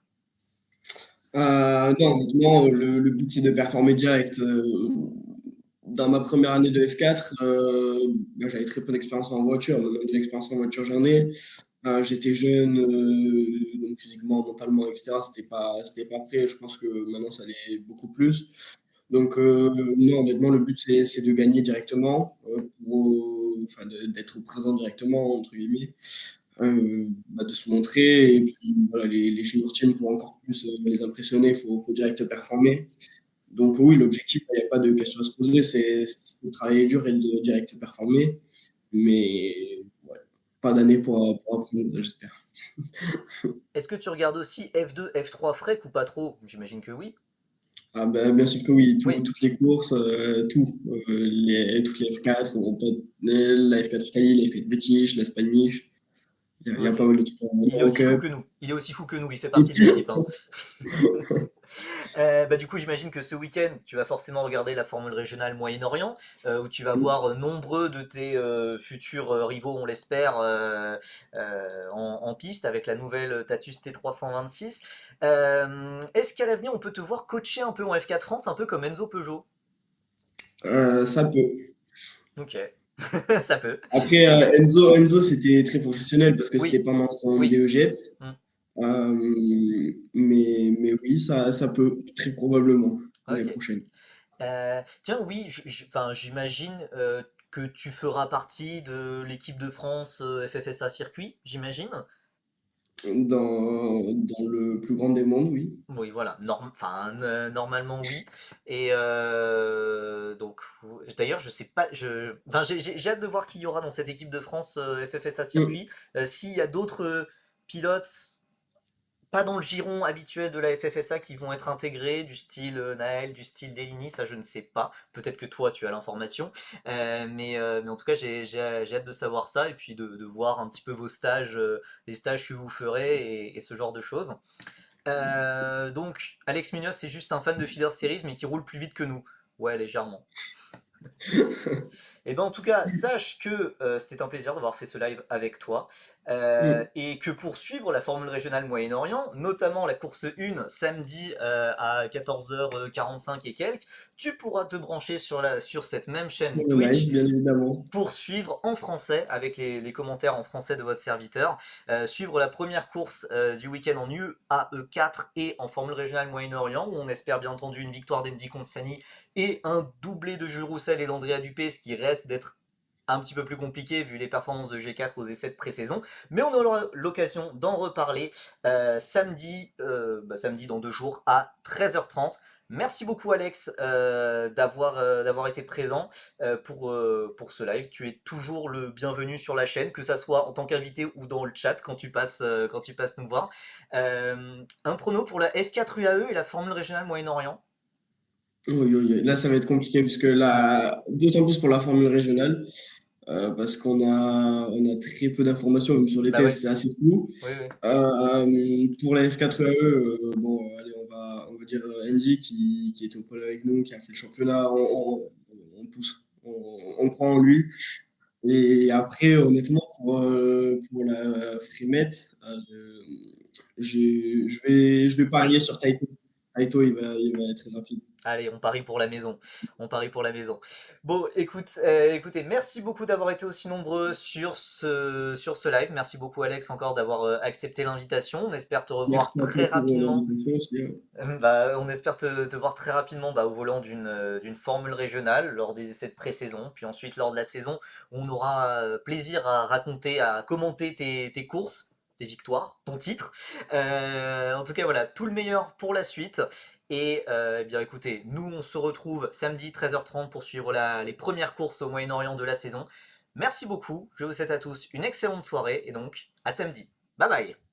Speaker 2: Non, honnêtement, le but, c'est de performer direct. Dans ma première année de F4, j'avais très peu d'expérience en voiture. Maintenant, de l'expérience en voiture, j'en ai. J'étais jeune, donc physiquement, mentalement, etc. C'était pas prêt. Je pense que maintenant, ça l'est beaucoup plus. Donc, non, honnêtement, le but, c'est de gagner directement, enfin, d'être présent directement, entre guillemets, de se montrer. Et puis, voilà, les junior teams, pour encore plus les impressionner, faut direct performer. Donc, oui, l'objectif, il n'y a pas de question à se poser, c'est de travailler dur et de direct performer. Mais, ouais, pas d'année pour apprendre, j'espère.
Speaker 1: Est-ce que tu regardes aussi F2, F3 frec ou pas trop? J'imagine que oui.
Speaker 2: Ah ben, bien sûr que oui,
Speaker 1: Oui,
Speaker 2: toutes les courses, tout, toutes les F4, la F4 Italie, la F4 British, la Spanish, il y a
Speaker 1: ok.
Speaker 2: pas mal de trucs en
Speaker 1: Il est aussi fou
Speaker 2: Eurocup.
Speaker 1: que nous. Il est aussi fou que nous, il fait partie de l'équipe, hein. Bah, du coup, j'imagine que ce week-end, tu vas forcément regarder la Formule régionale Moyen-Orient, où tu vas voir nombreux de tes futurs rivaux, on l'espère, en piste avec la nouvelle Tatus T326. Est-ce qu'à l'avenir, on peut te voir coacher un peu en F4 France, un peu comme Enzo Peugeot?
Speaker 2: Ça peut.
Speaker 1: Ok, ça peut.
Speaker 2: Après, Enzo, c'était très professionnel parce que c'était
Speaker 1: Oui,
Speaker 2: pendant son
Speaker 1: oui.
Speaker 2: DEGEPS.
Speaker 1: Hmm.
Speaker 2: Mais oui, ça peut, très probablement, l'année
Speaker 1: Ok.
Speaker 2: prochaine.
Speaker 1: Tiens, oui, enfin, j'imagine que tu feras partie de l'équipe de France FFSA circuit, j'imagine.
Speaker 2: Dans le plus grand des mondes, oui.
Speaker 1: Oui, voilà, enfin, normalement oui. Et donc, d'ailleurs, je sais pas, enfin, j'ai hâte de voir qui y aura dans cette équipe de France FFSA
Speaker 2: Mm.
Speaker 1: circuit. S'il y a d'autres pilotes pas dans le giron habituel de la FFSA qui vont être intégrés, du style Naël, du style Deligny, ça je ne sais pas. Peut-être que toi tu as l'information. Mais en tout cas, j'ai hâte de savoir ça et puis de voir un petit peu vos stages, les stages que vous ferez et ce genre de choses. Donc, Alex Munoz, c'est juste un fan de Feeder Series mais qui roule plus vite que nous. Ouais, légèrement. Et ben en tout cas, sache que c'était un plaisir d'avoir fait ce live avec toi.
Speaker 2: Mm.
Speaker 1: et que pour suivre la Formule régionale Moyen-Orient, notamment la course 1 samedi à 14h45 et quelques, tu pourras te brancher sur cette même chaîne
Speaker 2: Pour le live,
Speaker 1: Twitch
Speaker 2: bien évidemment.
Speaker 1: pour suivre en français, avec les commentaires en français de votre serviteur, suivre la première course du week-end en UAE4 et en Formule régionale Moyen-Orient, où on espère bien entendu une victoire d'Andy Consani et un doublé de Jules Roussel et d'Andrea Dupé, ce qui reste d'être un petit peu plus compliqué vu les performances de G4 aux essais de pré-saison, mais on aura l'occasion d'en reparler samedi dans 2 jours à 13h30. Merci beaucoup Alex d'avoir été présent pour ce live. Tu es toujours le bienvenu sur la chaîne, que ça soit en tant qu'invité ou dans le chat quand tu passes nous voir. Un prono pour la F4 UAE et la Formule régionale Moyen-Orient.
Speaker 2: Oui, oui, oui. Là, ça va être compliqué puisque là, d'autant plus pour la formule régionale, parce qu'on a très peu d'informations, même sur les
Speaker 1: Bah
Speaker 2: tests,
Speaker 1: ouais,
Speaker 2: c'est assez flou.
Speaker 1: oui, oui.
Speaker 2: Pour la F4EAE, bon, allez, on va dire Andy qui était au pôle avec nous, qui a fait le championnat, on pousse, on croit en lui. Et après, honnêtement, pour la Frimette, je vais parier sur Taito. Taito, il va être très rapide.
Speaker 1: Allez, on parie pour la maison. On parie pour la maison. Bon, écoutez, merci beaucoup d'avoir été aussi nombreux sur ce live. Merci beaucoup, Alex, encore d'avoir accepté l'invitation. On espère te revoir
Speaker 2: Merci à toi
Speaker 1: très
Speaker 2: pour
Speaker 1: rapidement.
Speaker 2: l'invitation aussi, hein.
Speaker 1: On espère te voir très rapidement au volant d'une formule régionale lors des essais de pré-saison, puis ensuite lors de la saison, on aura plaisir à raconter, à commenter tes courses, tes victoires, ton titre. En tout cas, voilà, tout le meilleur pour la suite. Et eh bien écoutez, nous on se retrouve samedi 13h30 pour suivre les premières courses au Moyen-Orient de la saison. Merci beaucoup, je vous souhaite à tous une excellente soirée et donc à samedi. Bye bye.